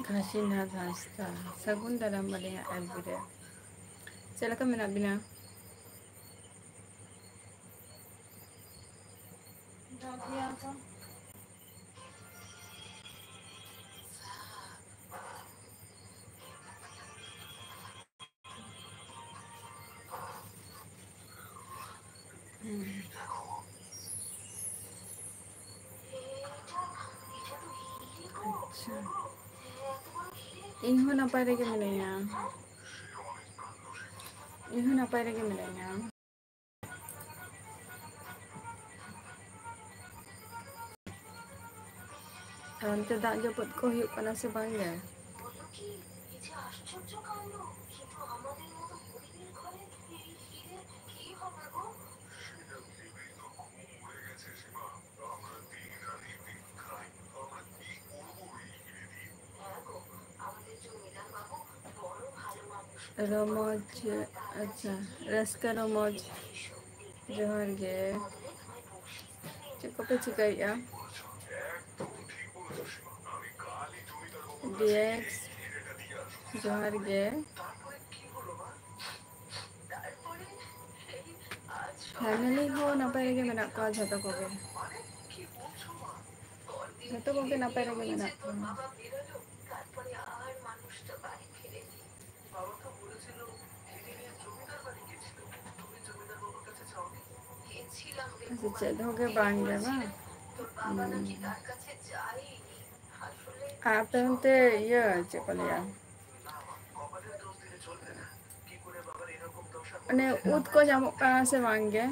Kasinat Hasta Sagun dalam melihat Elvira. Silakan Mina Bina. अच्छा इन्हों ना पाए के मिलेगा इन्हों ना पाए के मिलेगा अंत दाग जपत को हुई करना से बांगे रमोज अच्छा रस्का रमोज जोहर गे चुप चिकाया डीएक्स जोहर गे फाइनली हो नपाय गे मेना को झतो कोगे नपाय गे मेना अच्छा चल हो गए बांगे बा आप तो ये चकलिया अने उत को जामो कहाँ से मांगे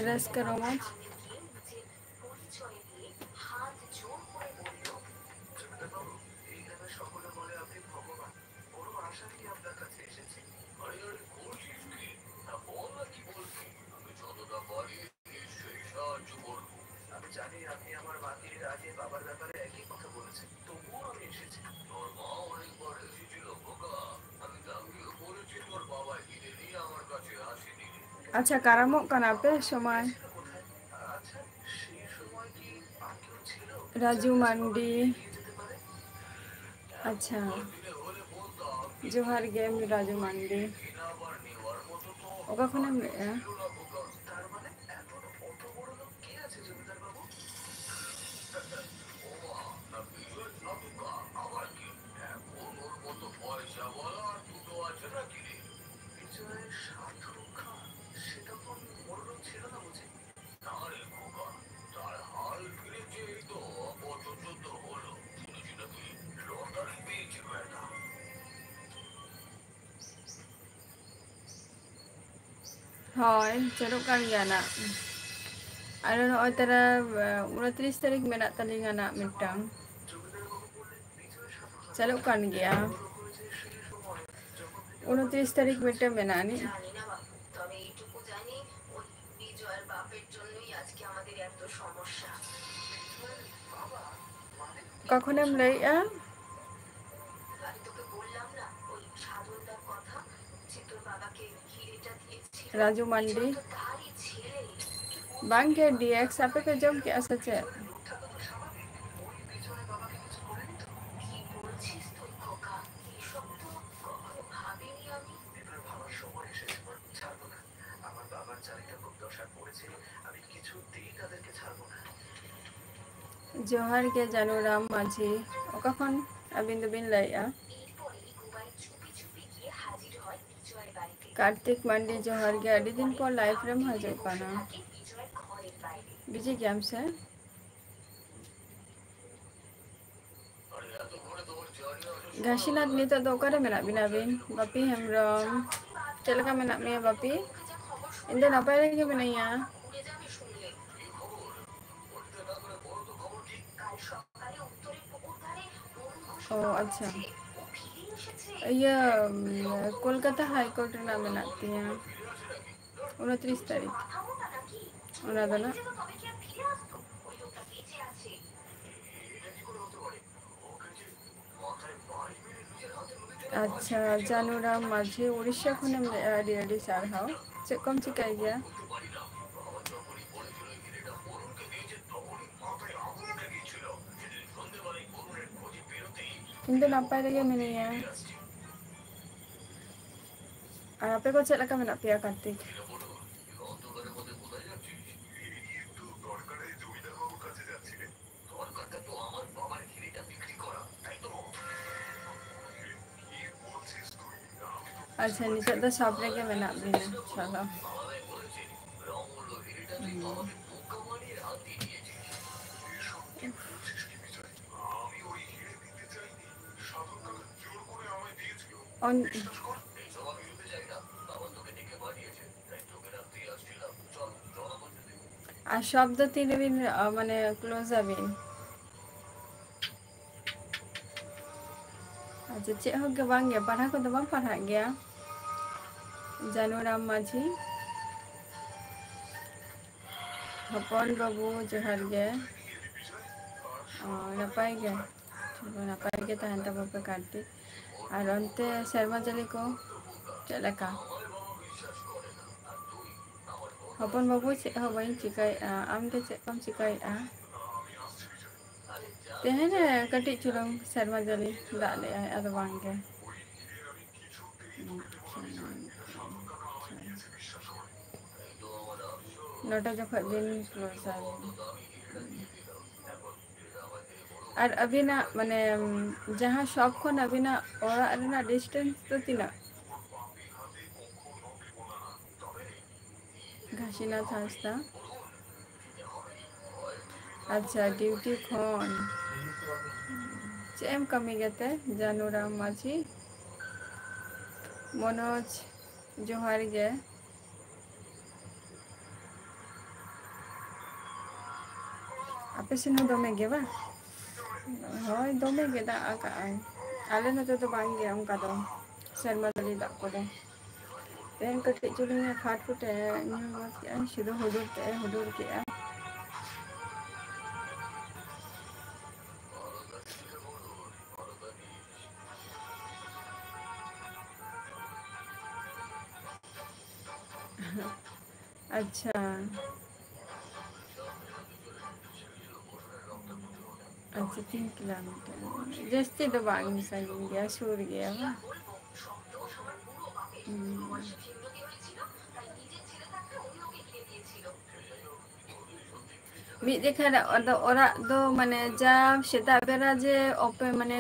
रस करो मच अच्छा कारामो कना पे समय राजू मंडी अच्छा जोहार गेम राजू मंडी ओका खने ᱦᱳᱭ ᱪᱟᱹᱞᱩᱜ ᱠᱟᱱ ᱜᱮᱭᱟ ᱱᱟᱜ ᱟᱨ ᱱᱚᱜᱼᱚᱭ ᱛᱟᱨᱟ 29 ᱛᱟᱹᱨᱤᱠᱷ ᱢᱮᱱᱟᱜ ᱛᱟᱹᱞᱤᱧᱟ ᱱᱟᱜ ᱢᱤᱫᱴᱟᱝ ᱪᱟᱹᱞᱩᱜ ᱠᱟᱱ ᱜᱮᱭᱟ 29 তারিখ মিটে মেনানি কখন এম লইয়া राजू मंडी बांगे डीएक्स आपे के जम के असचे जोहार के जानूराम माझी कखन अबिन दुबिन लइया कार्तिक मंडी जोहर के अड़ी दिन पर लाइफ रेम हजू पाना बिजी गेम से घासीनाथ नितो दो करे मेना बिना बिन बापी हेमरम चलका मेना मिया बापी इंदे नपाय रे मेनाया ओ अच्छा ये कोलकाता हाई कोर्ट ना मेना तिया 29 तारीख ओना दना ᱟᱪᱪᱷᱟ ᱡᱟᱱᱩᱨᱟᱢ ᱢᱟᱹᱡᱷᱤ ᱩᱲᱤᱥᱥᱟ ᱠᱷᱚᱱᱮᱢ ᱞᱟᱹᱭᱮᱜᱼᱟ, ᱟᱹᱰᱤ ᱟᱹᱰᱤ ᱥᱟᱨᱦᱟᱣ᱾ ᱪᱮᱫ ᱠᱚᱢ ᱪᱤᱠᱟᱹᱭ ᱜᱮᱭᱟ? ᱤᱧ ᱫᱚ ᱱᱟᱯᱟᱭ ᱨᱮᱜᱮ ᱢᱤᱱᱟᱹᱧᱟ᱾ ᱟᱨ ᱟᱯᱮ ᱠᱚ ᱪᱮᱫ ᱞᱮᱠᱟ ᱢᱮᱱᱟᱜ ᱯᱮᱭᱟ ᱠᱟᱨᱛᱤᱠ? ᱟᱪᱪᱷᱟ ᱱᱤᱛᱚᱜ ᱫᱚ ᱥᱚᱯ ᱨᱮᱜᱮ ᱢᱮᱱᱟᱜ ᱵᱤᱱᱟ, ᱪᱚᱞᱚ᱾ আর সব তো তিনদিন মানে ক্লোজ আবিন। আচ্ছা চেক হোক গে বাং গে পাড়া কো তো বাং পাড়হাগ গেয়া জানুরাম মাঝি হপন বাবু জোহার গে নাপাই গে নাপাই গে তাহেন তাবো পে কার্তিক আর অন্তে শর্মা জালি কো চেদ লেকা হপন বাবু চেক হো বাই চিকাই আম গে চেক কম চিকাই তেহেন কাটিজ চুলুং শর্মা জালি দাগ লে আদো বাং গে नोटा जखन दिन क्लोज और अबिना माने जहाँ शॉप खन अबिना ओरा रेना डिस्टेंस तो तिना घासीनाथ हांसदा अच्छा ड्यूटी खन चेम कमी गेते जानुराम माझी मनोज जोहार गे आपे सेन दमे गे बा होय दमे गे दा आका आले नते तो बांग गे उनका दो शर्मा दली दा को दो तेन कटे चुलिंग फाट फुटे न्यू मत के शुरू हुडुर के अच्छा अच्छा 3 किलोमीटर जस्ती तो बांग साइड गया सूर गया मिद देखा ओरा दो माने जा सेता बेरा जे ओपे माने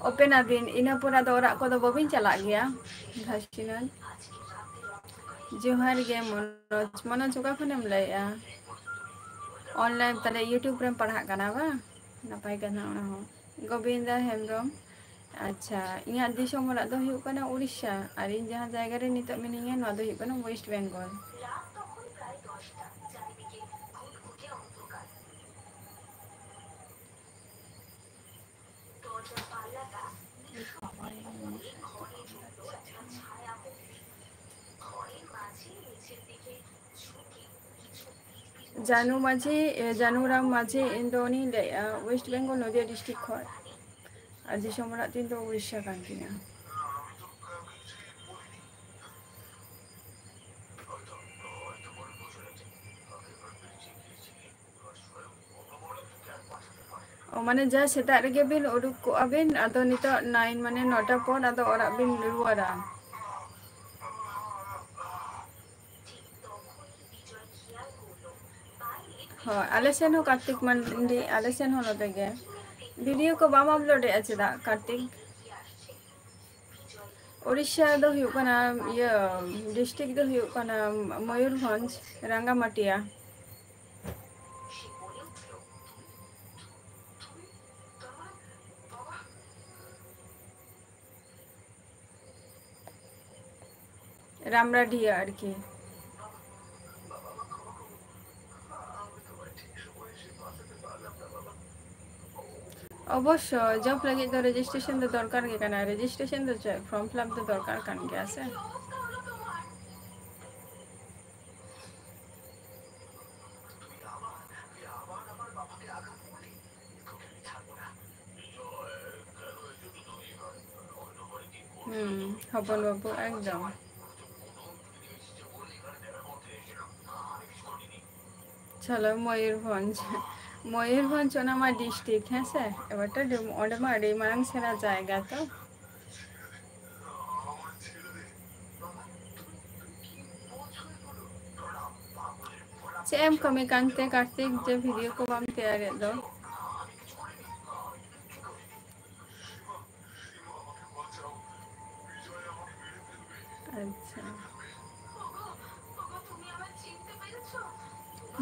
ओपेन आबिन इना पुरा दो ओरा को दो बबिन चला गया घासीनाथ जोहार गे मनोज मनोज ओका खनेम लैया ऑनलाइन तले यूट्यूब रे पढ़ा कना बा नपाय कना ओना हो गोविंदा हेमब्रम अच्छा इया दिसोम ओरा दो हुयु कना उड़ीसा और इन जहां जायगा रे नितो मिनिया नो दो हुयु कना वेस्ट बेंगल जानू माझी जानूराम माझी इंदोनी ले वेस्ट बेंगल नदिया डिस्ट्रिक्ट खय और दिसोम ओरा तीन तो उड़ीसा कान तिना माने जा सेता रेगे बिन उडुक को अबिन आदो नितो 9 माने 9टा पर आदो ओरा बिन रुवारा हाँ आले सेन हो कार्तिक मंडी आले सेन हो नते गे वीडियो को बाम अपलोड ए चेदा कार्तिक उड़ीसा दो हुयु कना ये डिस्ट्रिक्ट दो हुयु कना मयूरभंज रंगामाटिया रामराडिया আর কি অবশ্য জব লাগি তো রেজিস্ট্রেশন তো দরকার গে কানা রেজিস্ট্রেশন তো ফর্ম ফিল আপ তো দরকার কান গে আছে হপন বাবু একদম। চলো ময়ূরভঞ্জ, ময়ূরভঞ্জ ওনামা ডিস্ট্রিক্ট হ্যাঁ সে এবারটা ওঁᱰᱮᱢᱟ আᱹᱰᱤ ᱢᱟᱨᱟᱝ সেরা জায়গা তো। ᱪᱮᱫ ᱮᱢ ᱠᱟᱹᱢᱤ ᱠᱟᱱᱛᱮ ᱠᱟᱨᱛᱤᱠ ᱡᱮ ᱵᱷᱤᱰᱤᱭᱳ ᱠᱚ ᱵᱟᱢ ᱛᱮᱭᱟᱨᱮᱫ ᱫᱚ? আচ্ছা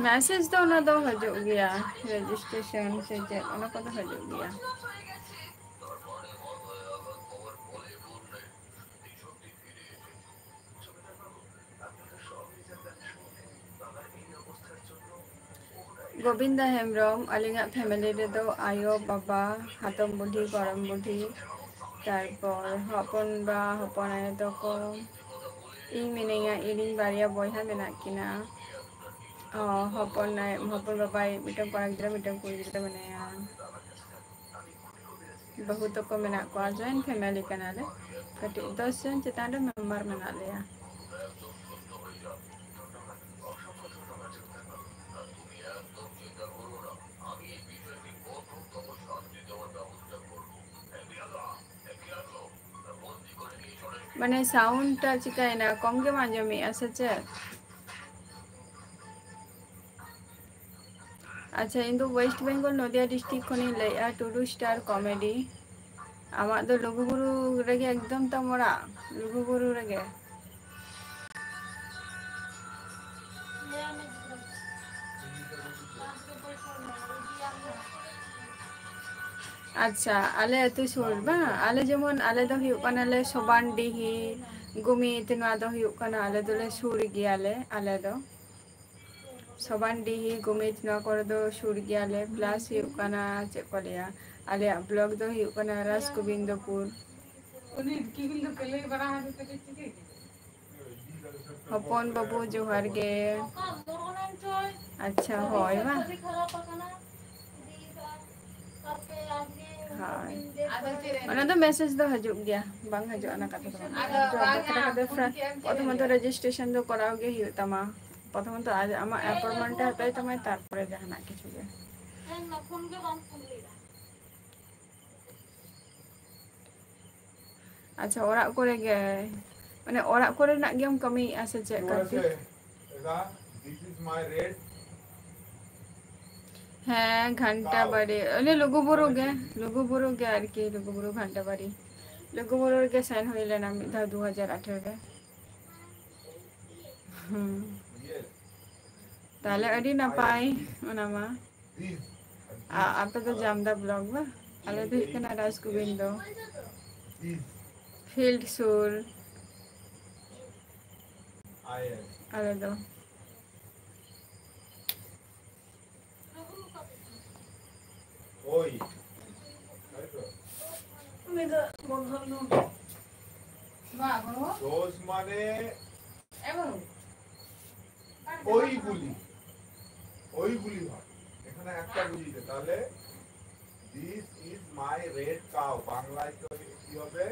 ᱢᱮᱥᱮᱡ ᱫᱚ ᱚᱱᱟ ᱫᱚ ᱦᱤᱡᱩᱜ ᱜᱮᱭᱟ, ᱨᱮᱡᱤᱥᱴᱨᱮᱥᱚᱱ ᱥᱮ ᱪᱮᱫ ᱚᱱᱟ ᱠᱚᱫᱚ ᱦᱤᱡᱩᱜ ᱜᱮᱭᱟ। গোবিন্দা হেমব্রম আলিঙাᱜ ফ্যামিলি রেদো আয়ো বাবা হাতম বুढ़ी গরম বুढ़ी তারপর হপন বা হপন আয়ো তকো ᱤᱧ ᱢᱤᱱᱟᱹᱧᱟ, ᱤᱧ ᱵᱟᱨᱭᱟ ᱵᱚᱭᱦᱟ ᱢᱮᱱᱟᱜ ᱠᱤᱱᱟ। হপন বাবাই মিᱫᱴᱟᱝ ᱠᱚᱲᱟ ᱜᱤᱫᱽᱨᱟᱹ মিᱫᱴᱟᱝ ᱠᱩᱲᱤ ᱜᱤᱫᱽᱨᱟᱹ ᱢᱮᱱᱟᱭᱟ। ᱵᱟᱹᱦᱩ ᱛᱟᱠᱚ ᱢᱮᱱᱟᱜ ᱠᱚᱣᱟ, ᱡᱚᱭᱮᱱᱴ ᱯᱷᱮᱢᱮᱞᱤ ᱠᱟᱱᱟᱞᱮ, ᱠᱟᱹᱴᱤᱡ 10 জন ᱪᱮᱛᱟᱱ ᱨᱮ ᱢᱮᱢᱵᱟᱨ ᱢᱮᱱᱟᱜ ᱞᱮᱭᱟ। মানে সাউন্ডটা চিকায়না, কম গেম আঁᱡᱚᱢᱮᱜᱼᱟ ᱥᱮ ᱪᱮᱫ? আচ্ছা ᱤᱧ ᱫᱚ ওয়েস্ট বেঙ্গল নদিয়া ডিস্ট্রিক্ট ᱠᱷᱚᱱᱤᱧ ᱞᱟᱹᱭᱮᱜᱼᱟ, টুডু স্টার কমেডি। ᱟᱢᱟᱜ ᱫᱚ ᱞᱩᱜᱩᱵᱩᱨᱩ ᱨᱮᱜᱮ ᱮᱠᱫᱚᱢ ᱛᱟᱢ ᱚᱲᱟᱜ, ᱞᱩᱜᱩᱵᱩᱨᱩ ᱨᱮᱜᱮ? আচ্ছা আলে আᱹᱛᱩ ᱥᱩᱨ ᱵᱟᱝ, ᱟᱞᱮ ᱡᱮᱢᱚᱱ ᱟᱞᱮ ᱫᱚ ᱦᱩᱭᱩᱜ ᱠᱟᱱᱟᱞᱮ ᱥᱚᱵᱟᱱᱰᱤᱦᱤ ᱜᱩᱢᱤᱛ, ᱱᱚᱣᱟ ᱫᱚ ᱦᱩᱭᱩᱜ ᱠᱟᱱᱟ ᱟᱞᱮ ᱫᱚᱞᱮ ᱥᱩᱨ ᱜᱮᱭᱟᱞᱮ, ᱟᱞᱮ ᱫᱚ ᱥᱚᱵᱟᱱᱰᱤᱦᱤ ᱜᱩᱢᱤᱛ ᱱᱚᱣᱟ ᱠᱚᱨᱮ ᱫᱚ ᱥᱩᱨ ᱜᱮᱭᱟᱞᱮ। ᱯᱞᱟᱥ ᱦᱩᱭᱩᱜ ᱠᱟᱱᱟ ᱪᱮᱫ ᱠᱚ ᱞᱟᱹᱭᱟ ᱟᱞᱮᱭᱟᱜ ᱵᱞᱚᱠ ᱫᱚ ᱦᱩᱭᱩᱜ ᱠᱟᱱᱟ ᱨᱟᱥᱜᱳᱵᱤᱱᱫᱚᱯᱩᱨ। হপন বাবু জোহার গে। আচ্ছা হয় বা ᱦᱳᱭ ᱚᱱᱟ ᱫᱚ ᱢᱮᱥᱮᱡ ᱫᱚ ᱦᱤᱡᱩᱜ ᱜᱮᱭᱟ, ᱵᱟᱝ ᱦᱤᱡᱩᱜᱼᱟ ᱚᱱᱟ ᱠᱟᱛᱷᱟ ᱫᱚ ᱵᱟᱝ। প্রথমত রেজিস্ট্রেশন ᱫᱚ করাও ᱜᱮ ᱦᱩᱭᱩᱜ ᱛᱟᱢᱟ, প্রথমত ᱟᱢᱟᱜ অ্যাপয়েন্টমেন্ট ᱦᱟᱛᱟᱣ ᱛᱟᱢᱟᱭ তারপরে ᱡᱟᱦᱟᱱᱟᱜ ᱠᱤᱪᱷᱩ ᱜᱮ। আচ্ছা ᱚᱲᱟᱜ ᱠᱚᱨᱮ ᱜᱮ, মানে ᱚᱲᱟᱜ ᱠᱚᱨᱮᱱᱟᱜ ᱜᱮᱢ ᱠᱟᱹᱢᱤᱭᱮᱜᱼᱟ ᱥᱮ ᱪᱮᱫ ᱠᱟᱨᱛᱤᱠ? হ্যাঁ ঘন্টা বাড়ি মানে লুগুবুরু গে আর কি, লুগুবুরু ঘন্টা বাড়ি। লুগুবুরু ᱨᱮᱜᱮ ᱥᱮᱱ ᱦᱩᱭ ᱞᱮᱱᱟ ᱢᱤᱫ ᱫᱷᱟᱣ 2018 ᱨᱮ। তাহলে আᱹᱰᱤ ᱱᱟᱯᱟᱭ ᱚᱱᱟ ᱢᱟ। ᱟᱯᱮ ᱫᱚ ᱡᱟᱢᱫᱟ ᱵᱞᱚᱠ ᱵᱟ, ᱟᱞᱮ ᱫᱚ ᱦᱩᱭᱩᱜ ᱠᱟᱱᱟ ᱨᱟᱥᱜᱳᱵᱤᱱᱫᱚ ফিল্ড সুর আলে ᱫᱚ। ওই দোষ মানে ওইগুলি, ওইগুলি হয় এখানে একটা বুঝিতে, তাহলে this is my red cow বাংলায় তো কি হবে,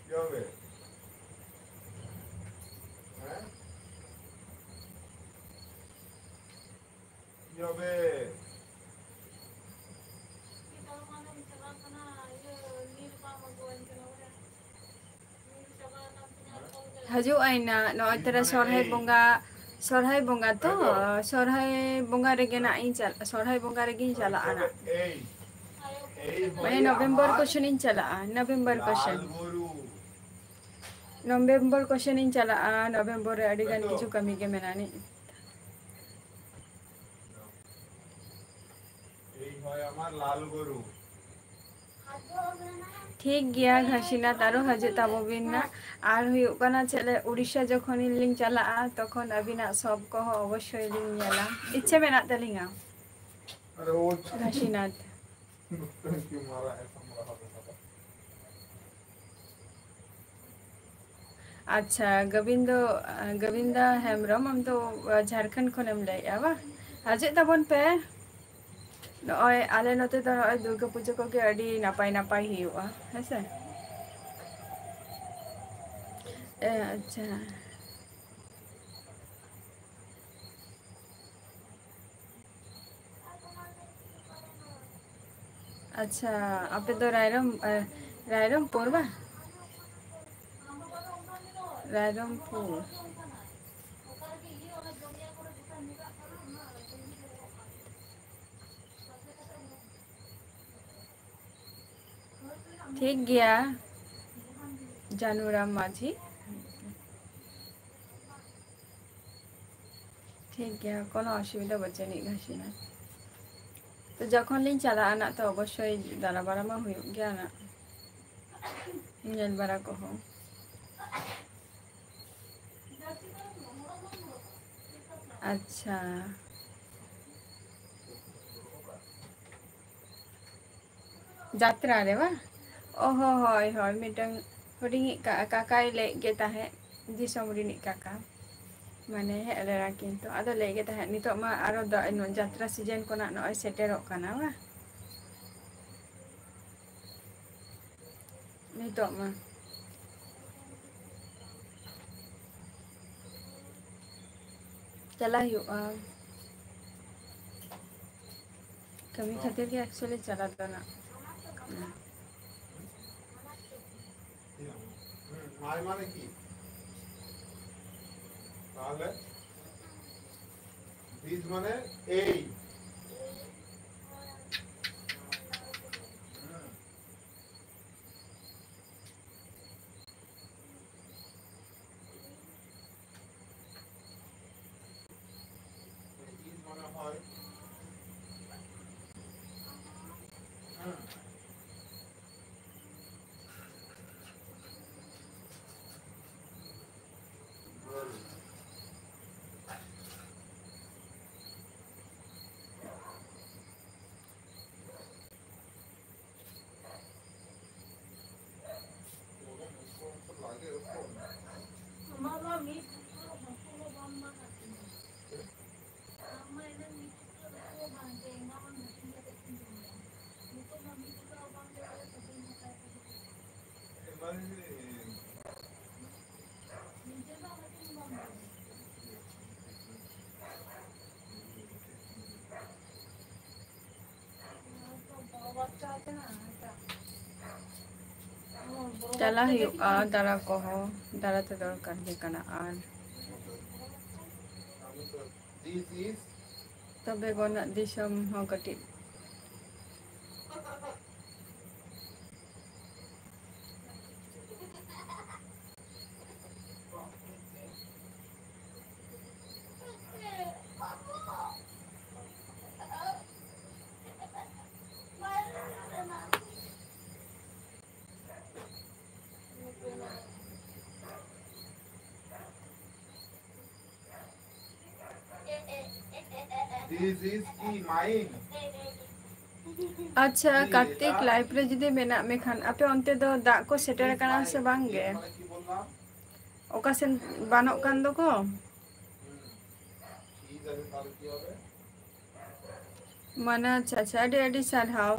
কি হবে? হ্যাঁ কি হবে? ᱦᱤᱡᱩᱜ ᱟᱭ ᱱᱟ ᱱᱚᱜᱼᱚᱭ ᱛᱚᱨᱟ ᱥᱚᱨᱦᱟᱭ ᱵᱚᱸᱜᱟ, ᱥᱚᱨᱦᱟᱭ ᱵᱚᱸᱜᱟ ᱛᱚ ᱥᱚᱨᱦᱟᱭ ᱵᱚᱸᱜᱟ ᱨᱮᱜᱮ ᱱᱟᱜ ᱤᱧ ᱥᱚᱨᱦᱟᱭ ᱵᱚᱸᱜᱟ ᱨᱮᱜᱤᱧ ᱪᱟᱞᱟᱜᱼᱟ ᱱᱟᱜ, মানে নভেম্বর কোশ্চেᱱᱤᱧ ᱪᱟᱞᱟᱜᱼᱟ, নভেম্বর কোশ্চেন, নভেম্বর কোশ্চেᱱᱤᱧ ᱪᱟᱞᱟᱜᱼᱟ। নভেম্বর রে ᱟᱹᱰᱤ ᱜᱟᱱ ᱠᱤᱪᱷᱩ ᱠᱟᱹᱢᱤ ᱜᱮ ᱢᱮᱱᱟᱜ ᱟᱹᱱᱤᱡ। এই হয় আমার লাল গরু। ᱴᱷᱤᱠ ᱜᱮᱭᱟ ᱜᱷᱟᱥᱤᱱᱟᱛ ᱟᱨᱚ ᱦᱤᱡᱩᱜ ᱛᱟᱵᱚᱵᱤᱱ ᱱᱟ, ᱟᱨ ᱦᱩᱭᱩᱜ ᱠᱟᱱᱟ ᱪᱮᱫ ᱩᱲᱤᱥᱥᱟ ᱡᱚᱠᱷᱚᱱ ᱞᱤᱧ ᱪᱟᱞᱟᱜᱼᱟ ᱛᱚᱠᱷᱚᱱ ᱟᱹᱵᱤᱱᱟᱜ ᱥᱚᱵ ᱠᱚᱦᱚᱸ ᱚᱵᱚᱥᱥᱳᱭ ᱞᱤᱧ ᱧᱮᱞᱟ, ইচ্ছে মেনাᱜ ᱛᱟᱹᱞᱤᱧᱟ ঘাসিনাথ। আচ্ছা গোবিন্দা হেমব্রম, ᱟᱢ ᱫᱚ ঝাড়খᱚᱸᱰ ᱠᱷᱚᱱᱮᱢ ᱞᱟᱹᱭᱮᱜᱼᱟ ᱵᱟ? ᱦᱤᱡᱩᱜ ᱛᱟᱵᱚᱱ ᱯᱮ। ᱱᱚᱜᱼᱚᱭ ᱟᱞᱮ ᱱᱚᱛᱮ ᱫᱚ ᱱᱚᱜᱼᱚᱭ ᱫᱩᱨᱜᱟᱹ ᱯᱩᱡᱟᱹ ᱠᱚᱜᱮ ᱟᱹᱰᱤ ᱱᱟᱯᱟᱭ ᱱᱟᱯᱟᱭ ᱦᱩᱭᱩᱜᱼᱟ ᱦᱮᱸᱥᱮ᱾ ᱟᱪᱪᱷᱟ ᱟᱪᱪᱷᱟ ᱟᱯᱮ ᱫᱚ ᱨᱟᱭᱨᱚᱝᱯᱩᱨ ᱵᱟ? ᱨᱟᱭᱨᱚᱝᱯᱩᱨ ᱴᱷᱤᱠ ᱜᱮᱭᱟ ᱡᱟᱱᱩᱨᱟᱢ ᱢᱟᱹᱡᱷᱤ, ᱴᱷᱤᱠ ᱜᱮᱭᱟ ᱠᱳᱱᱳ ᱚᱥᱩᱵᱤᱫᱷᱟ ᱵᱟᱹᱪᱩᱜ ᱟᱹᱱᱤᱡ ᱜᱷᱟᱥᱤᱱᱟ᱾ ᱛᱚ ᱡᱚᱠᱷᱚᱱ ᱞᱤᱧ ᱪᱟᱞᱟᱜᱼᱟ ᱱᱟᱜ ᱛᱚ ᱚᱵᱚᱥᱥᱳᱭ ᱫᱟᱬᱟ ᱵᱟᱲᱟ ᱢᱟ ᱦᱩᱭᱩᱜ ᱜᱮᱭᱟ ᱱᱟᱜ, ᱧᱮᱞ ᱵᱟᱲᱟ ᱠᱚᱦᱚᱸ᱾ ᱟᱪᱪᱷᱟ ᱡᱟᱛᱨᱟ ᱨᱮ ᱵᱟᱝ? ᱚ ᱦᱚᱸ ᱦᱳᱭ ᱦᱳᱭ ᱢᱤᱫᱴᱟᱝ ᱦᱩᱰᱤᱧᱤᱡ ᱠᱟᱠᱟᱭ ᱞᱟᱹᱭᱮᱫ ᱜᱮ ᱛᱟᱦᱮᱸᱫ ᱫᱤᱥᱚᱢ ᱨᱤᱱᱤᱡ ᱠᱟᱠᱟ, ᱢᱟᱱᱮ ᱦᱮᱡ ᱞᱮᱱᱟ ᱠᱤᱱᱛᱩ ᱟᱫᱚ ᱞᱟᱹᱭ ᱜᱮ ᱛᱟᱦᱮᱸᱫ ᱱᱤᱛᱚᱜ ᱢᱟ ᱟᱨᱚ ᱡᱟᱛᱨᱟ ᱥᱤᱡᱮᱱ ᱠᱷᱚᱱᱟᱜ ᱱᱚᱜᱼᱚᱭ ᱥᱮᱴᱮᱨᱚᱜ ᱠᱟᱱᱟ ᱵᱟᱝ? ᱱᱤᱛᱚᱜ ᱢᱟ ᱪᱟᱞᱟᱜ ᱦᱩᱭᱩᱜᱼᱟ, ᱠᱟᱹᱢᱤ ᱠᱷᱟᱹᱛᱤᱨ ᱜᱮ ᱮᱠᱪᱩᱭᱮᱞᱤ ᱪᱟᱞᱟᱜ ᱫᱚ ᱱᱟᱜ, মায় মানে কি তাহলে বীজ মানে এই বীজ মানে হয় লাগে এরকম মানে ᱪᱟᱞᱟᱜ ᱦᱩᱭᱩᱜᱼᱟ ᱫᱟᱬᱟ ᱠᱚᱦᱚᱸ ᱫᱟᱬᱟ ᱛᱮ ᱫᱚᱨᱠᱟᱨ ᱜᱮ ᱠᱟᱱᱟ, ᱟᱨ this is ᱛᱚᱵᱮ ᱵᱚᱱᱟᱜ ᱫᱤᱥᱚᱢ ᱦᱚᱸ ᱠᱟᱹᱴᱤᱡ কি মাইন ᱟᱪᱪᱷᱟ ᱠᱟᱨᱛᱤᱠ ᱞᱟইফ ᱨᱮ ᱡᱩᱫᱤ ᱢᱮᱱᱟᱜ ᱢᱮᱠᱷᱟᱱ ᱟᱯᱮ ᱚᱱᱛᱮ ᱫᱚ ᱫᱟᱜ ᱠᱚ ᱥᱮᱴᱮᱨ ᱟᱠᱟᱱᱟ ᱥᱮ ᱵᱟᱝ ᱜᱮ? কি বললাম ᱚᱠᱟ ᱥᱮᱱ ᱵᱟᱱᱚᱜ ᱠᱟᱱ ᱫᱚᱠᱚ, ঠিক আছে তাহলে কি হবে ᱢᱟᱱᱟ ᱟᱪᱪᱷᱟ ᱟᱪᱪᱷᱟ ᱟᱹᱰᱤ ᱟᱹᱰᱤ ᱥᱟᱨᱦᱟᱣ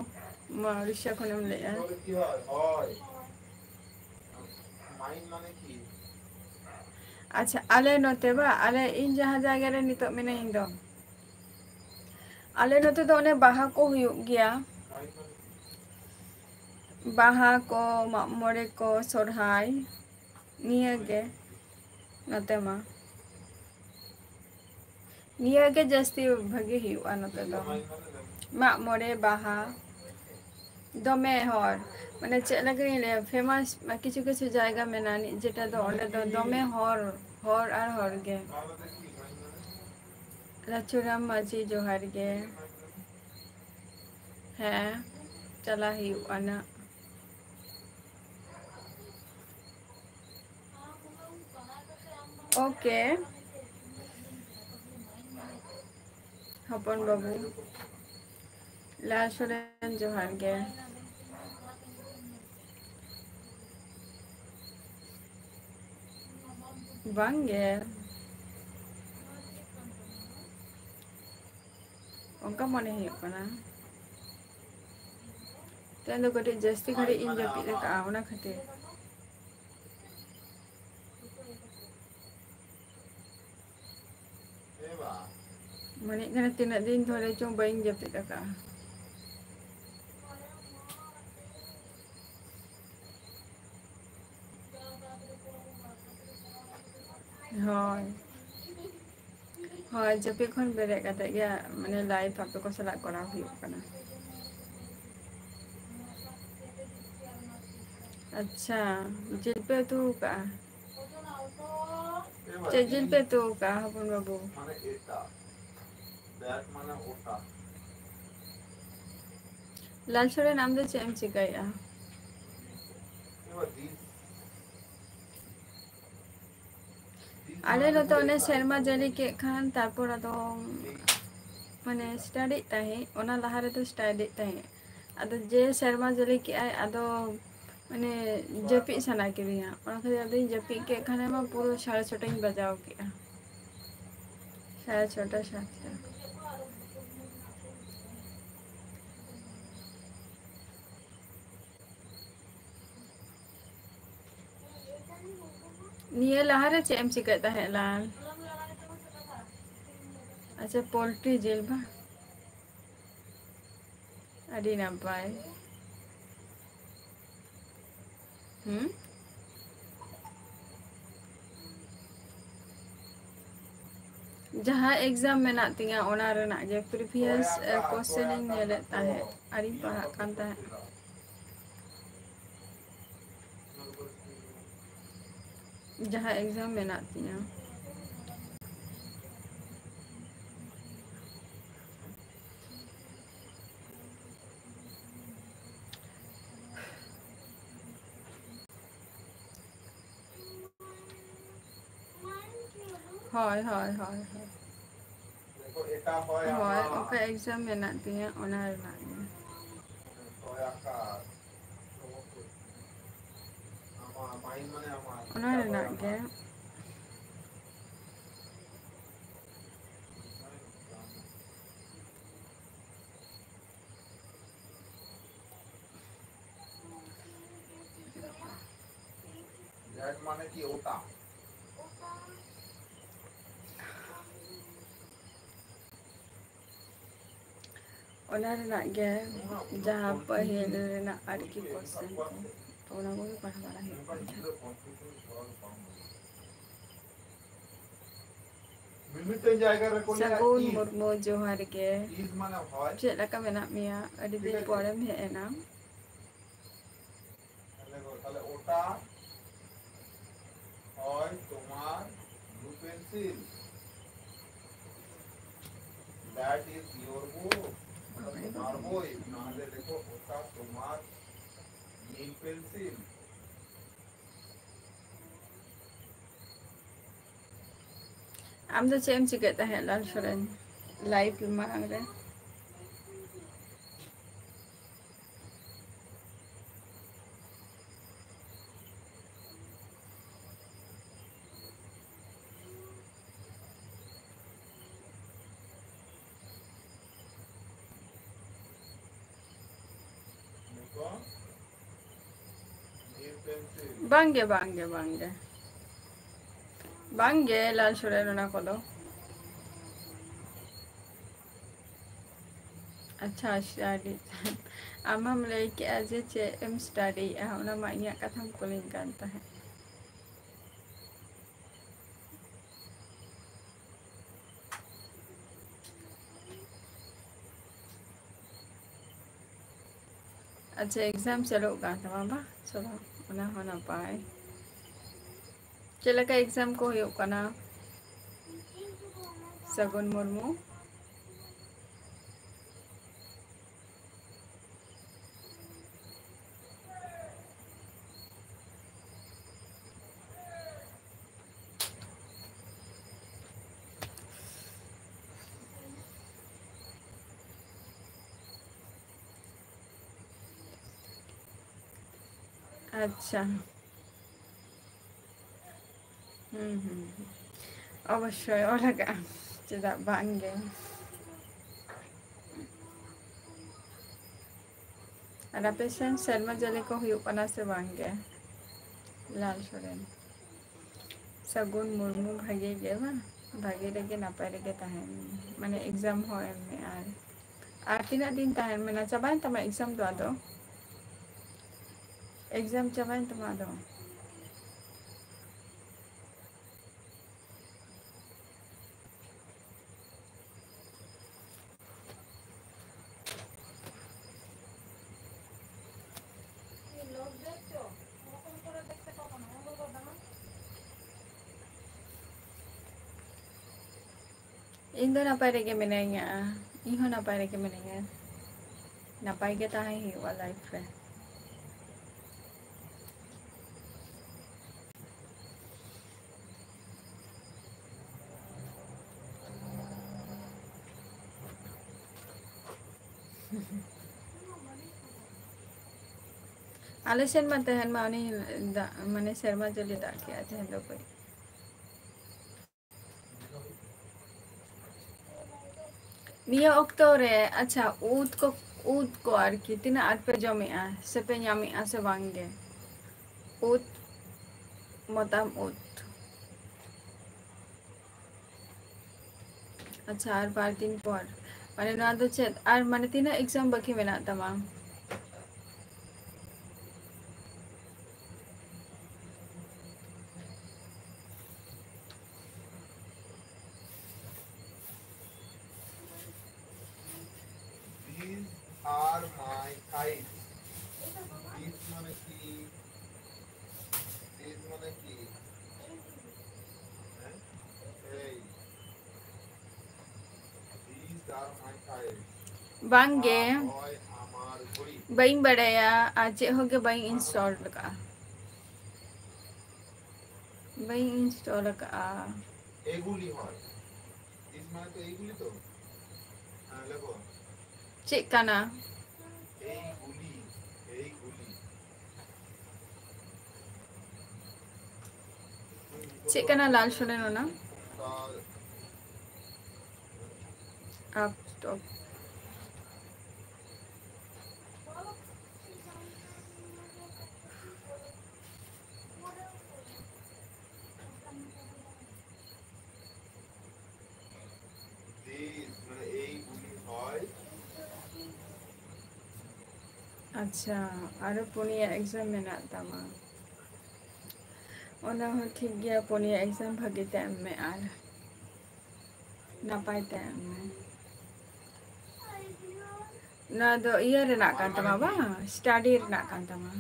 ᱩᱲᱤᱥᱥᱟ ᱠᱷᱚᱱᱮᱢ ᱞᱟᱹᱭᱮᱜᱼᱟ, বলে কি হয় হয় মাইন মানে কি ᱟᱪᱪᱷᱟ ᱟᱞᱮ ᱱᱚᱛᱮ ᱵᱟ ᱟᱞᱮ ᱤᱧ ᱡᱟᱦᱟᱸ ᱡᱟᱭᱜᱟ ᱨᱮ ᱱᱤᱛᱚᱜ ᱢᱤᱱᱟᱹᱧ ᱫᱚ ᱟᱞᱮ ᱱᱚᱛᱮ ᱫᱚ ᱚᱱᱮ ᱵᱟᱦᱟ ᱠᱚ ᱦᱩᱭᱩᱜ ᱜᱮᱭᱟ, মাইন মানে কি ᱵᱟᱦᱟ ᱠᱚ ᱢᱟᱜᱢᱚᱬᱮ ᱠᱚ ᱥᱚᱨᱦᱟᱭ ᱱᱤᱭᱟᱹᱜᱮ ᱱᱚᱛᱮ ᱢᱟ, ᱱᱤᱭᱟᱹᱜᱮ ᱡᱟᱹᱥᱛᱤ ᱵᱷᱟᱜᱤ ᱦᱩᱭᱩᱜᱼᱟ ᱱᱚᱛᱮ ᱫᱚ ᱢᱟᱜ ᱢᱚᱬᱮ ᱵᱟᱦᱟ ᱫᱚᱢᱮ ᱦᱚᱲ ᱢᱟᱱᱮ ᱪᱮᱫ ᱞᱮᱠᱟᱧ ᱞᱟᱹᱭᱟ ᱯᱷᱮᱢᱟᱥ ᱠᱤᱪᱷᱩ ᱠᱤᱪᱷᱩ ᱡᱟᱭᱜᱟ ᱢᱮᱱᱟᱜᱼᱟ ᱡᱮᱴᱟ ᱫᱚ ᱚᱸᱰᱮ ᱫᱚ ᱫᱚᱢᱮ ᱦᱚᱲ ᱟᱨ ᱦᱚᱲ ᱜᱮ, ᱨᱟᱪᱩᱨᱟᱢ ᱢᱟᱹᱡᱷᱤ ᱡᱚᱦᱟᱨ ᱜᱮ, ᱦᱮᱸ ᱪᱟᱞᱟᱜ ᱦᱩᱭᱩᱜᱼᱟ ᱱᱟᱜ, ᱳᱠᱮ ᱦᱚᱯᱚᱱ ᱵᱟᱹᱵᱩ ᱞᱟᱞ ᱥᱚᱨᱮᱱ ᱡᱚᱦᱟᱨ ᱜᱮ, ᱵᱟᱝ ᱜᱮ ᱚᱱᱠᱟ ᱢᱚᱱᱮ ᱦᱩᱭᱩᱜ ᱠᱟᱱᱟ, तेन दो कटी जस्ती घड़ी इन जपी का आवना खते मने गना तीन दिन थोड़े चों बइन जपी का हाँ हाँ जपी खन बेरे कते गया माने लाइव आप को सलाह करा हुई कना अच्छा जिल पे तू का जिल पे तू का हपन बाबू माने एटा दैट माने ओटा लाल छोरे नाम दे चेम चिकाया आले लो तो ने शर्मा जली के खान तारपर अदो माने स्टडी ताहे ओना लहा रे तो स्टडी ताहे अदो जे शर्मा जली के आय अदो माने जपी सना के बिया ओना खाली अदो जपी के खाने में पूरा 6:30 बजाओ के 6:30 7 निये लहा रे चेम चिकाता है लाल अच्छा पोल्ट्री जेल बा अड़ी नपाय जहाँ एग्जाम में ना तिंगा ओना रे ना जे प्रीवियस क्वेश्चन इन ने लेता है अड़ी पढ़ा कांता है जहाँ एग्जाम में ना तिंगा हाय हाय हाय हाय देखो एटा होय हाय ओके एग्जाम में ना तिंगा ओना रे ना होय आकार आमा माइन माने आमा ओना रे ना के दैट माने की ओटा ओना रे ना के जहाँ पहले रे ना अड़की क्वेश्चन को तो ओना को भी पढ़ा वाला है मिमिते जायगा रे को सगुन मुर्मू जोहार के इज माने होय चेक लका मेना मिया अड़ी दिन पड़ेम हे एना তাহলে ওটা হয় তোমার blue pencil that is your বুক তোমার বই নাহলে দেখো ওটা তোমার নীল পেন্সিল आम तो चेम चिकाता है लाल सोरेन लाइव मांग रे देखो नील पेंसिल बांगे बांगे बांगे बांगे लाल सोरेन ना को दो अच्छा स्टडी आम हम ले के आज चे एम स्टडी ओना मा इया कथम कोलिंग कांता है अच्छा एग्जाम चलो का था बा चलो ओना होना पाए चला का एग्जाम को हो कना सगुन मुर्मू अच्छा अवश्य ओलगा चेदा बांगे ᱟᱨ ᱟᱯᱮ ᱥᱮᱱ ᱥᱮᱨᱢᱟ ᱡᱟᱹᱲᱤ ᱠᱚ ᱦᱩᱭᱩᱜ ᱠᱟᱱᱟ ᱥᱮ ᱵᱟᱝ ᱜᱮ? ᱞᱟᱞ ᱥᱚᱨᱮᱱ ᱥᱟᱹᱜᱩᱱ ᱢᱩᱨᱢᱩ ᱵᱷᱟᱜᱮ ᱜᱮ ᱵᱟᱝ ᱵᱷᱟᱜᱮ ᱨᱮᱜᱮ ᱱᱟᱯᱟᱭ ᱨᱮᱜᱮ ᱛᱟᱦᱮᱱ ᱢᱟᱱᱮ ᱮᱠᱡᱟᱢ ᱦᱚᱸ ᱮᱢ ᱢᱮ ᱟᱨ ᱛᱤᱱᱟᱹᱜ ᱫᱤᱱ ᱛᱟᱦᱮᱱ ᱢᱮᱱᱟ ᱪᱟᱵᱟᱭᱮᱱ ᱛᱟᱢᱟ ᱮᱠᱡᱟᱢ ᱫᱚ ᱟᱫᱚ ᱮᱠᱡᱟᱢ ᱪᱟᱵᱟᱭᱮᱱ ᱛᱟᱢᱟ ᱟᱫᱚ ᱤᱧ ᱫᱚ ᱱᱟᱯᱟᱭ ᱨᱮᱜᱮ ᱢᱤᱱᱟᱹᱧᱟ ᱤᱧ ᱦᱚᱸ ᱱᱟᱯᱟᱭ ᱨᱮᱜᱮ ᱢᱤᱱᱟᱹᱧᱟ ᱱᱟᱯᱟᱭ ᱜᱮ ᱛᱟᱦᱮᱸ ᱦᱩᱭᱩᱜᱼᱟ ᱞᱟᱭᱤᱯᱷ ᱨᱮ ᱟᱞᱮ ᱥᱮᱱ ᱢᱟ ᱛᱮᱦᱮᱧ ᱢᱟ ᱩᱱᱤ ᱫᱟᱜ ᱢᱟᱱᱮ ᱥᱮᱨᱢᱟ ᱡᱟᱹᱲᱤ ᱫᱟᱜ ᱠᱮᱜᱼᱟ ᱛᱮᱦᱮᱧ ᱫᱚ ᱠᱟᱹᱡ ᱱᱤᱭᱟᱹ ᱚᱠᱛᱚ ᱨᱮ ᱟᱪᱪᱷᱟ ᱩᱫ ᱠᱚ ᱟᱨᱠᱤ ᱛᱤᱱᱟᱹᱜ ᱟᱸᱴ ᱯᱮ ᱡᱚᱢᱮᱜᱼᱟ ᱥᱮᱯᱮ ᱧᱟᱢᱮᱜᱼᱟ ᱥᱮ ᱵᱟᱝ ᱜᱮ ᱩᱫ ᱢᱚᱛᱟᱢ ᱩᱫ ᱟᱪᱪᱷᱟ ᱟᱨ 5 দিন পর মানে নয় তো চেত আর মানে তিনাᱹᱜ এক্সাম বাকি মেনাᱜ ᱛᱟᱢᱟ These are my eyes. This মানে কি? This মানে কি? হ্যাঁ? এই These are my eyes. bang ge হয় আমার ঘড়ি। bain badaya আর চেত হোগে bain install ka bain install ka এগুলি হয়। This মানে তো এইগুলি তো। হ্যাঁ লেখো। চেত কানা এইগুলি এইগুলি চেত কানা লাল শোনেন না আপ স্টপ These মানে এইগুলি হয় আচ্ছা আরো পুনিয়া এক্সাম মেনাᱜ ᱛᱟᱢᱟ ᱚᱱᱟ ᱦᱚᱸ ᱴᱷᱤᱠ ᱜᱮᱭᱟ ᱯᱩᱱᱭᱟ ᱮᱠᱡᱟᱢ ᱵᱷᱟᱜᱤ ᱛᱮ ᱮᱢ ᱢᱮ ᱟᱨ ᱱᱟᱯᱟᱭ ᱛᱮ ᱮᱢ ᱢᱮ ᱱᱚᱣᱟ ᱫᱚ ᱤᱭᱟᱹ ᱨᱮᱱᱟᱜ ᱠᱟᱱ ᱛᱟᱢᱟ ᱵᱟᱝ ᱥᱴᱟᱰᱤ ᱨᱮᱱᱟᱜ ᱠᱟᱱ ᱛᱟᱢᱟ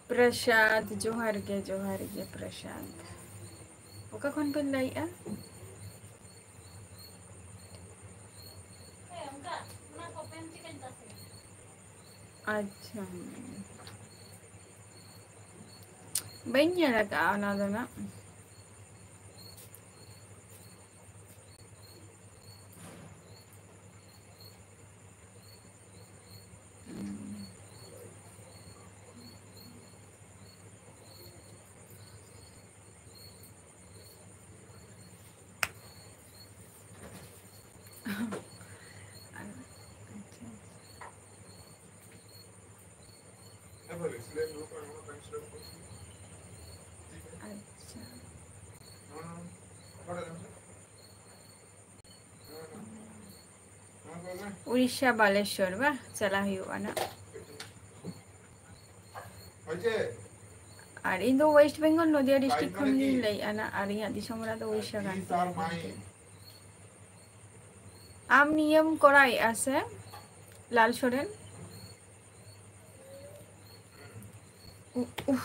ᱯᱨᱚᱥᱟᱫ ᱡᱚᱦᱟᱨ ᱜᱮ ᱯᱨᱚᱥᱟᱫ ᱚᱠᱟ ᱠᱷᱚᱱ ᱵᱤᱱ ᱞᱟᱹᱭᱮᱜᱼᱟ ᱟᱪᱪᱷᱟ ᱵᱟᱹᱧ ᱧᱮᱞ ᱟᱠᱟᱫᱼᱟ ᱚᱱᱟ ᱫᱚ ᱱᱟᱜ আচ্ছা উড়িষ্যা বালেশ্বর বা চালা হুᱭᱩᱜᱼᱟ ᱱᱟᱜ আর ᱤᱧ ᱫᱚ ওয়েস্ট বেঙ্গল নদিয়া ডিস্ট্রিক্ট ᱠᱷᱚᱱ ᱜᱤᱧ ᱞᱟᱹᱭᱮᱜᱼᱟ ᱱᱟᱜ ᱟᱨ ᱤᱧᱟᱹᱜ ᱫᱤᱥᱚᱢ ᱚᱲᱟᱜ ᱫᱚ উড়িষ্যা ᱠᱟᱱ ᱛᱤᱧᱟ ᱟᱢ ᱱᱤᱭᱟᱹᱢ ᱠᱚᱨᱟᱣᱮᱜᱼᱟ ᱥᱮ লাল সরেন উফ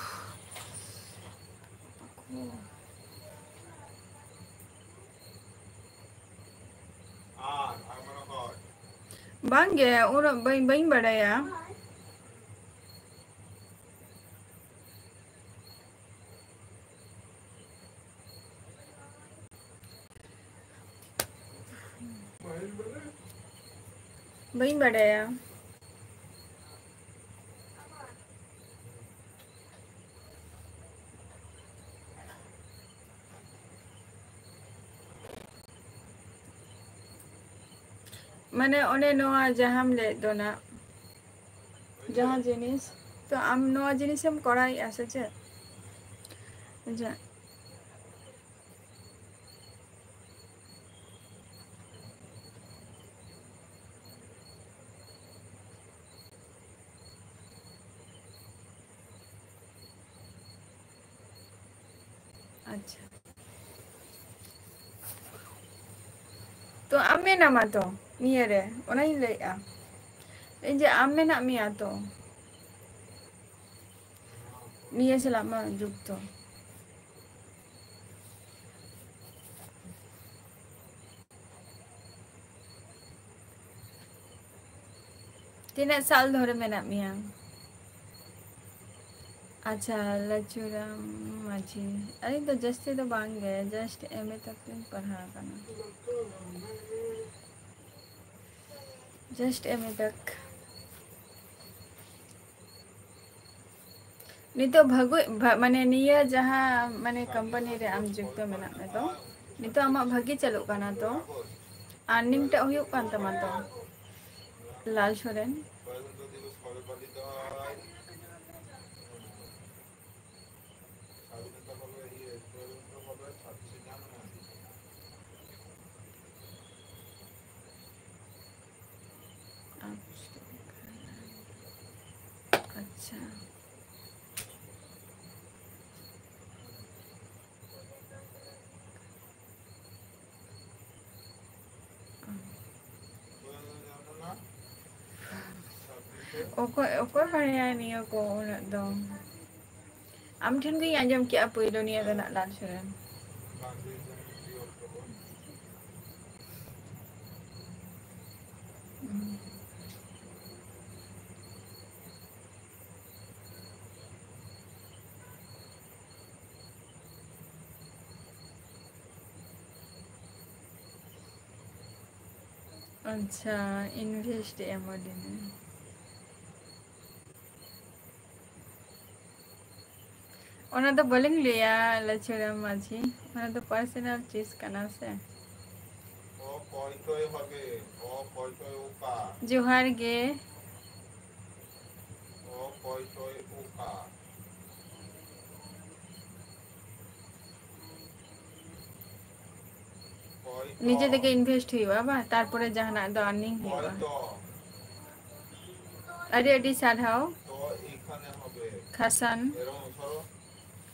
bang ge udah bain badaya bain badaya মানে অনে নোয়া জাহাম লে দোনা जहाँ जिनिस तो आम नवा जिनिसम कराई आसे चे जा अच्छा तो आम मेनामा तो निये रे ओनाई लैया इन जे आम मेना मिया तो निये सलामा जुक्तो तीना साल धरे मेना मिया अच्छा लचुराम माझी अरे तो जस्ते तो बांग गए जस्ट एमए तक पढ़ा करना जस्ट एमए तक नितो भगु माने निया जहाँ माने कंपनी रे आम जुक्तो मेना में तो नितो आमा भागी चलो काना तो अर्निंग टा हुयुग कान तमा तो लाल सोरेन अच्छा ओको बढ़िया निया को उना दो आम ठन गई आंजम किया पहिलो निया दो ना लाल सोरेन अच्छा इन्वेस्ट एमोडिने ओना तो बोलिंग लिया लचुराम माझी ओना तो पर्सनल चीज कना से जोहार गे निजे देके इन्वेस्ट हुआ बा तारपरे जहाना दो अर्निंग हुआ अरे अडी साधाओ खासान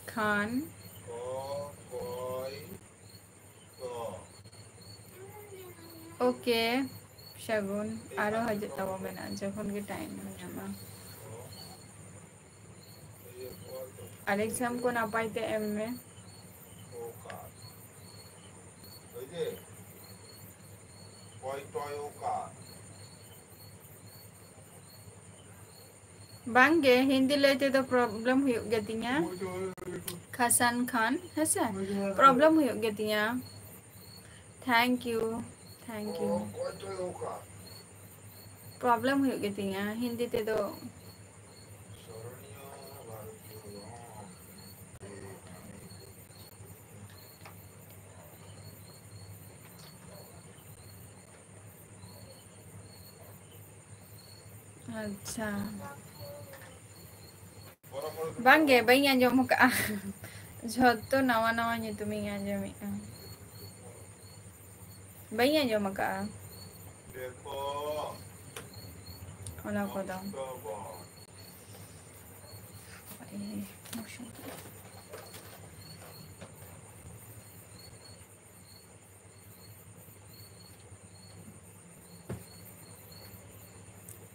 खान ओके शगुन आरो हजे तबो मेना जखन के टाइम ᱧᱟᱢᱟ আর एग्जाम को नापाय ते एम में बांगे हिंदी लेते तो प्रॉब्लम हुयुग गेतिया खसान खान हसे प्रॉब्लम हुयुग गेतिया थैंक यू प्रॉब्लम हुयुग गेतिया हिंदी ते तो अच्छा बांगे बई आंजम का झतो नवा नवा nyutumi आंजम बई आंजम का ओना को दो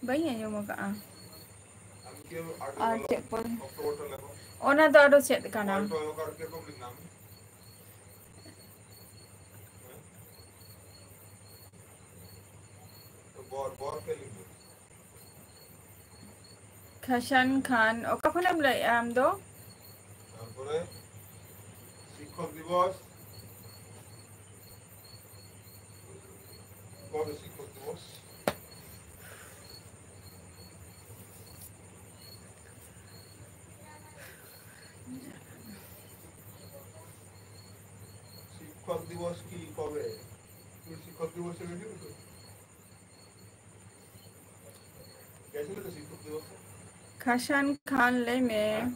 बई आंजम का और चेक पर ओना तो आरो चेक काना खशान खान ओका खनम लै आम दो তারপরে শিক্ষক দিবস কবে শিক্ষক দিবস শিক্ষক দিবস কি কবে তুমি শিক্ষক দিবসে গেছিলে তো গেছিলে তো শিক্ষক দিবসে खासान खान ले में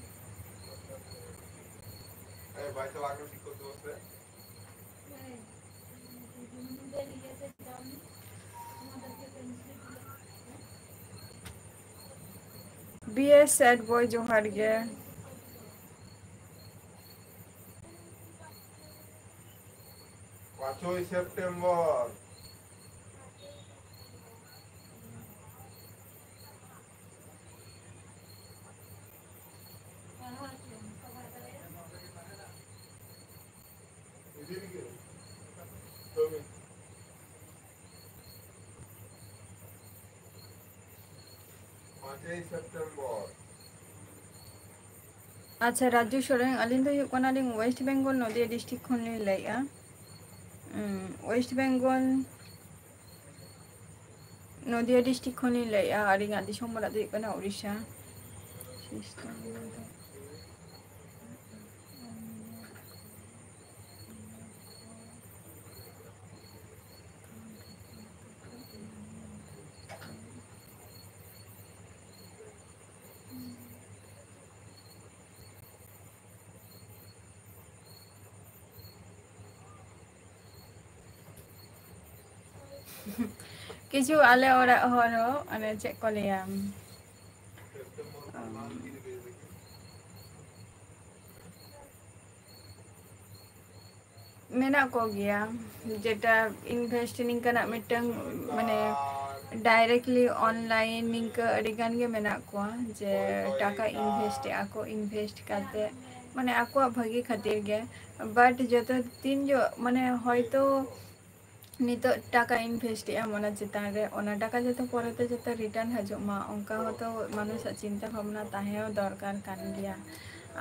भाई चला के ठीक करते वस्ते बीएस सैड बॉय जोहार गे 5ই সেপ্টেম্বর अच्छा राजू सोरेन अलिंग तो हुई वेस्ट बेंगल नदिया डिस्ट्रिक्ट खन लैया वेस्ट बेंगल नदिया डिस्ट्रिक्ट खन लैया और इना दिसम उड़ीसा किछु आले ओरा हरो अने चेक को लिया मेना को गया जेटा इन्वेस्ट निंका मिटंग माने डायरेक्टली ऑनलाइन निंका अडिगान गे मेना को जे टाका इन्वेस्ट करते माने आको भागी खातिर गे बट जतो तीन जो माने होयतो नितो टाका इन्वेस्ट मना चितान रे ओना टाका जतो परते जतो रिटर्न हजुमा उनका होतो मानुष चिंता भावना ताहे दरकार कान गया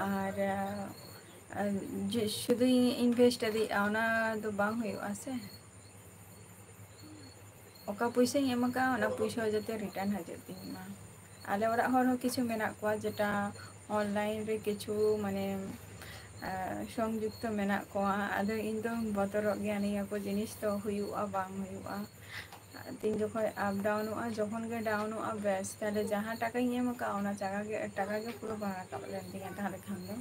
और शुद्ध इन्वेस्ट ओना दो बांग हुआ से ओका पैसा एमका ओना पैसा जते रिटर्न हजुमा आले ओरा हर हो किछु मेना को जेटा ऑनलाइन रे किछु माने संयुक्त मेना को आदो इन दो बतर गया निया को जिनिस तो हुआ बांग हुआ तीन जो अप डाउन जखन गे डाउन बेस ताले जहाँ टाका एमका ओना टाका गे पूरा बांग राकाब लेन दिया ताले खान दो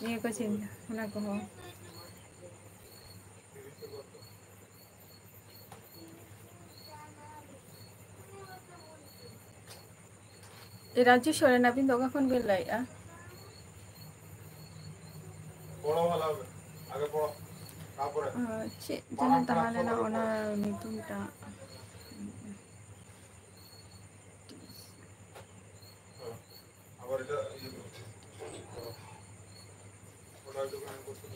निया को चिंता ओना को हो राजू सोरेन अबिन दोगा खन बेल लाइआ পড়ো ভালো হবে আগে পড়ো তারপরে যেন তাহলে না ওনা নিতুমটা আবার এটা ওটা দোকানে করতে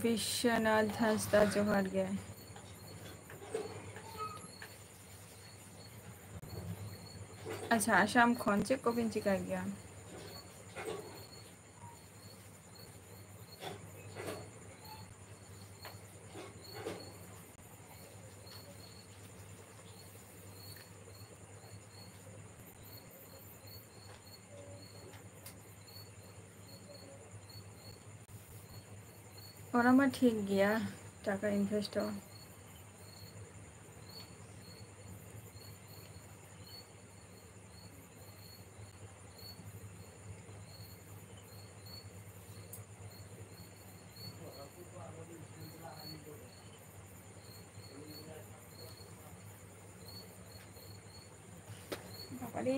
विश्वनाथ हंसदा जोहार गया अच्छा आसाम खन चेक को बिन चिका गया और मैं ठीक गया टाका इन्वेस्ट हो अरे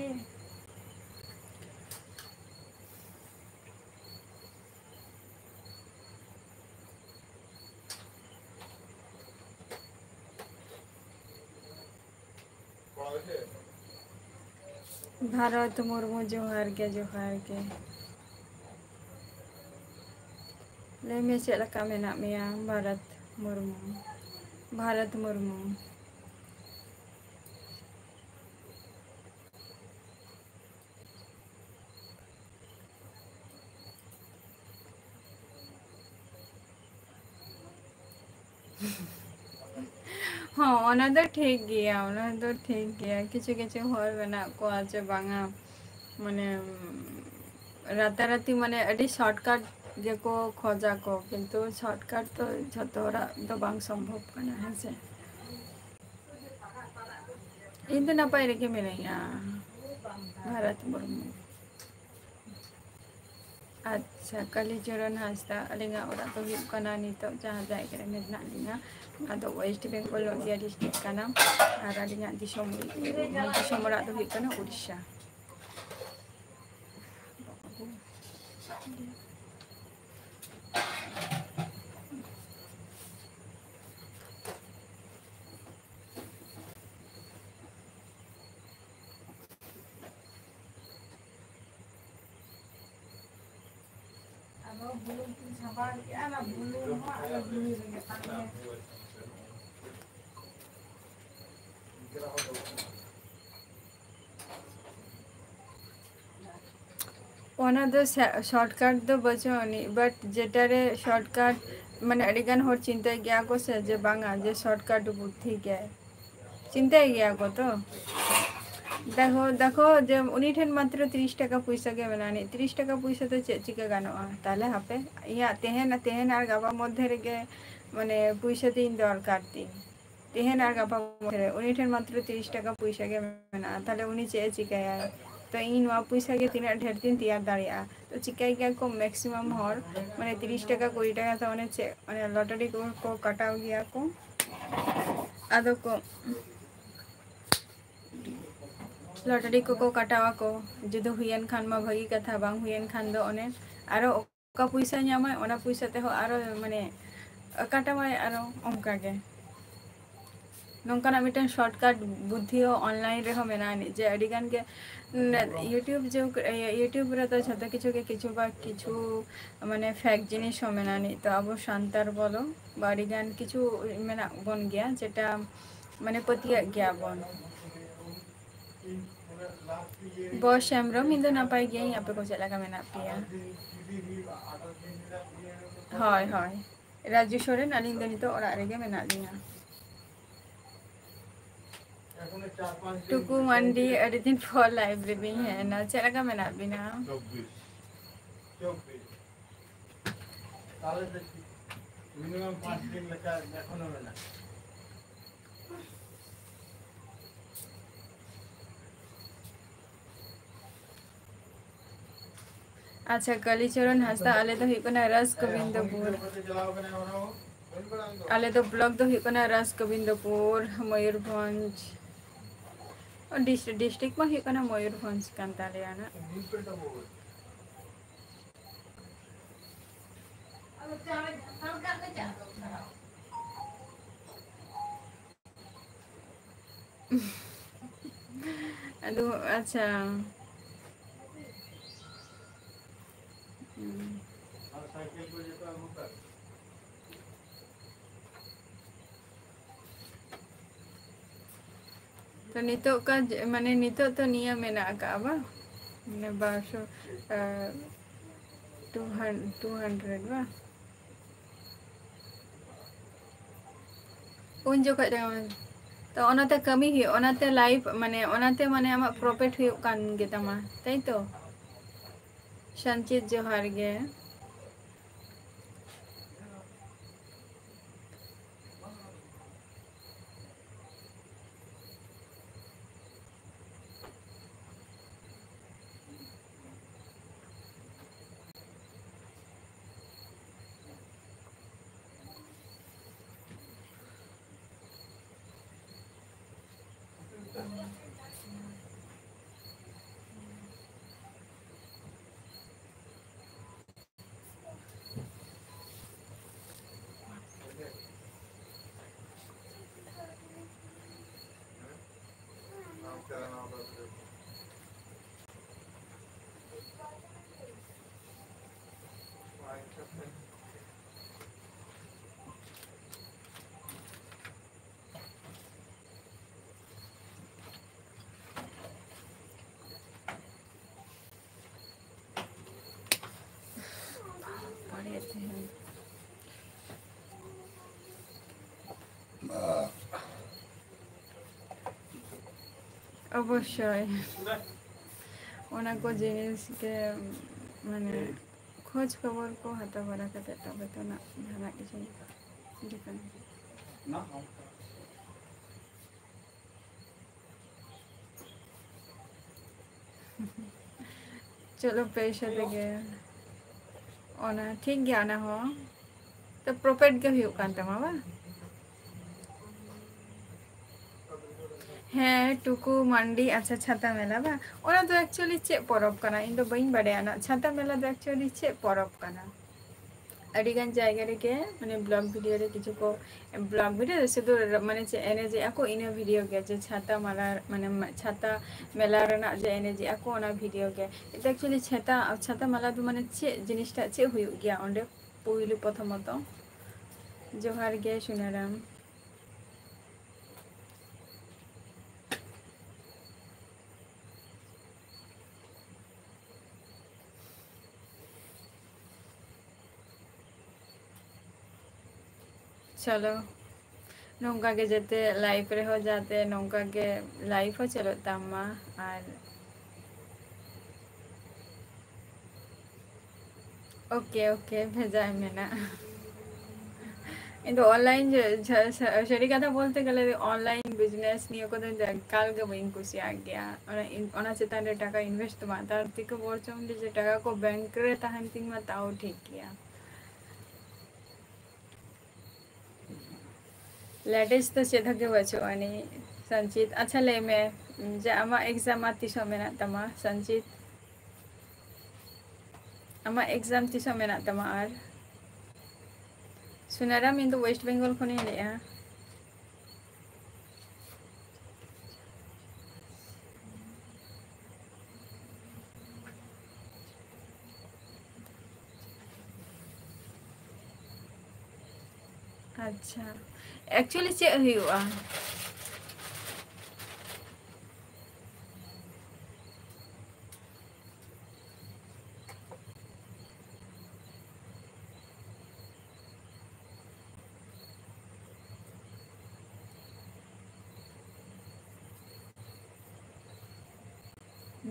भारत मुर्मू जोहार के ले में चेक लका मेना मेया भारत मुर्मू हाँ ओना तो ठीक गया किछु किछु हर बना को आचे बांगा माने राताराती माने अडी shortcut geko khoja ko kintu shortcut to jhoto hora do bang sombhob kana hese ᱤᱧ ᱫᱚ ᱱᱟᱯᱟᱭ ᱨᱮᱜᱮ ᱢᱤᱱᱟᱹᱧᱟ ᱵᱷᱟᱨᱚᱛ ᱢᱩᱨᱢᱩ ᱟᱪᱪᱷᱟ ᱠᱟᱞᱤᱪᱚᱨᱚᱱ ᱦᱟᱸᱥᱫᱟ ᱟᱹᱞᱤᱧᱟᱜ ᱚᱲᱟᱜ ᱫᱚ ᱦᱩᱭᱩᱜ ᱠᱟᱱᱟ ᱱᱤᱛᱚᱜ ᱡᱟᱦᱟᱸ ᱡᱟᱭᱜᱟ ᱨᱮ ᱢᱮᱱᱟᱜ ᱞᱤᱧᱟ ᱚᱱᱟ ᱫᱚ ᱳᱭᱮᱥᱴ ᱵᱮᱝᱜᱚᱞ ᱱᱚᱫᱤᱭᱟ ᱰᱤᱥᱴᱨᱤᱠᱴ ᱠᱟᱱᱟ ᱟᱨ ᱟᱹᱞᱤᱧᱟᱜ ᱫᱤᱥᱚᱢ ᱚᱲᱟᱜ ᱫᱚ ᱦᱩᱭᱩᱜ ᱠᱟᱱᱟ ᱩᱲᱤᱥᱥᱟ ᱚᱱᱟ ᱫᱚ ᱥᱚᱨᱴᱠᱟᱴ ᱫᱚ ᱵᱟᱹᱪᱩᱜ ᱟᱹᱱᱤᱡ ᱵᱟᱴ ᱡᱮᱴᱟᱨᱮ ᱥᱚᱨᱴᱠᱟᱴ ᱢᱟᱱᱮ ᱟᱹᱰᱤᱜᱟᱱ ᱦᱚᱲ ᱪᱤᱱᱛᱟᱹᱭ ᱜᱮᱭᱟ ᱠᱚ ᱥᱮ ᱡᱮ ᱵᱟᱝᱟ ᱡᱮ ᱥᱚᱨᱴᱠᱟᱴ ᱵᱩᱫᱽᱫᱷᱤ ᱜᱮ চিন্তাই গিয়া কত দেখো দেখো যে উনি ঠেন মাত্র 30 টাকা পয়সা গে মেনানি 30 টাকা পয়সা তো চেক চিকা গানোয়া তাহলে হাপে ইয়া তেহেন আর গাবা মধ্যে রেগে মানে পয়সা তিন দরকার তিন তেহেন আর গাবা মধ্যে উনি ঠেন মাত্র 30 টাকা পয়সা গে মেনা তাহলে উনি চেক চিকায়া তো ই নোয়া পয়সা গে তিনা ঢের দিন তিয়ার দাঁড়িয়া তো চিকাই গিয়া কো ম্যাক্সিমাম হর মানে 30 টাকা 20 টাকা তো মানে চেক মানে লটারি को কাটাও গিয়া को আদো को लॉटरी को कटावा को जुदो हुयन खान मा भगी कथा बांग हुयन खान दो ओने आरो ओका पैसा ᱧᱟᱢᱟᱭ ओना पैसा ते हो आरो माने काटावाय आरो ओंका गे नोंकाना मिटन शॉर्टकट बुद्धि हो ऑनलाइन रे हो मेनानि जे अडिगान के यूट्यूब रे तो जतो किछु के किछु बा किछु माने फैक्ट जिनिस हो मेनानि तो अब शांतार बोलो बाडिगान किछु मेना बन गया जेटा माने पतिया गया बन बॉस हेमब्रम इन दो नापाय गया आपे को चला का मेना पिया हाय हाय राजू सोरेन अलिंग दो नितो ओरा रेगे मेना लिया टुकु मंडी अरे दिन फॉर लाइब्रेरी है ना चला का मेना बिना 24 ताले मिनिमम 5 दिन लगा एखोनो मेना अच्छा कलीचरण हासदा आले तो हिकना रस गोविंदपुर आले तो ब्लॉग तो हिकना रस गोविंदपुर मयूरभंज और डिस्ट्रिक्ट में हिकना मयूरभंज कान तालेयाना अदु अच्छा तो नितो का माने नितो तो नियम मेना का बा माने 200 बा उन जो तो ओनाते कमी ही ओनाते लाइफ माने ओनाते माने आमा प्रॉफिट हुई कान गे तमा ताई तो संचित जोहार गे অবশ্যই ওনা কো জিনিস কে মানে खोज खबर को हाथ बड़ा करते तब तो ना जाना किसी दिखन ना चलो पैसे देंगे ओना ठीक गया ना हो तो प्रॉफिट के हुई कान तमा बा हाँ टुकु मंडी अच्छा छाता मेला बा ओना तो एक्चुअली चे परब कना इन तो बइन बड़े ना छाता मेला तो एक्चुअली चे परब कना अडिगान जायगा रे के माने ब्लॉग वीडियो रे किछु को ब्लॉग वीडियो से तो माने चे एने जे ako ina वीडियो के जे छाता माला माने छाता मेला रना जे एने जे ako ओना वीडियो के इटा एक्चुअली छाता माला दो माने चे जिनिसटा चे हुयु गया ओंडे पुइलु प्रथमत जोहार गे सुनाराम चलो नौका के जते लाइफ रे हो जाते नौका के लाइफ हो चलो तम्मा और ओके ओके भेजा है मैंने इन ऑनलाइन सरी कथा बोलते गले ऑनलाइन बिजनेस नियो को काल के बइन कुसी आ गया ओना चितान रे टाका इन्वेस्ट मा तार तिको बोलचम जे टाका को बैंक रे ताहन तिंग मा ताओ ठीक किया लेटेस्ट तो चेद के बचवानी संचित अच्छा ले मैं जे आमा एग्जाम तीसो मेना तमा संचित आमा एग्जाम तीसो मेना तमा आर सुनाराम इन तो वेस्ट बेंगल खने ले अच्छा एक्चुअली चे हुआ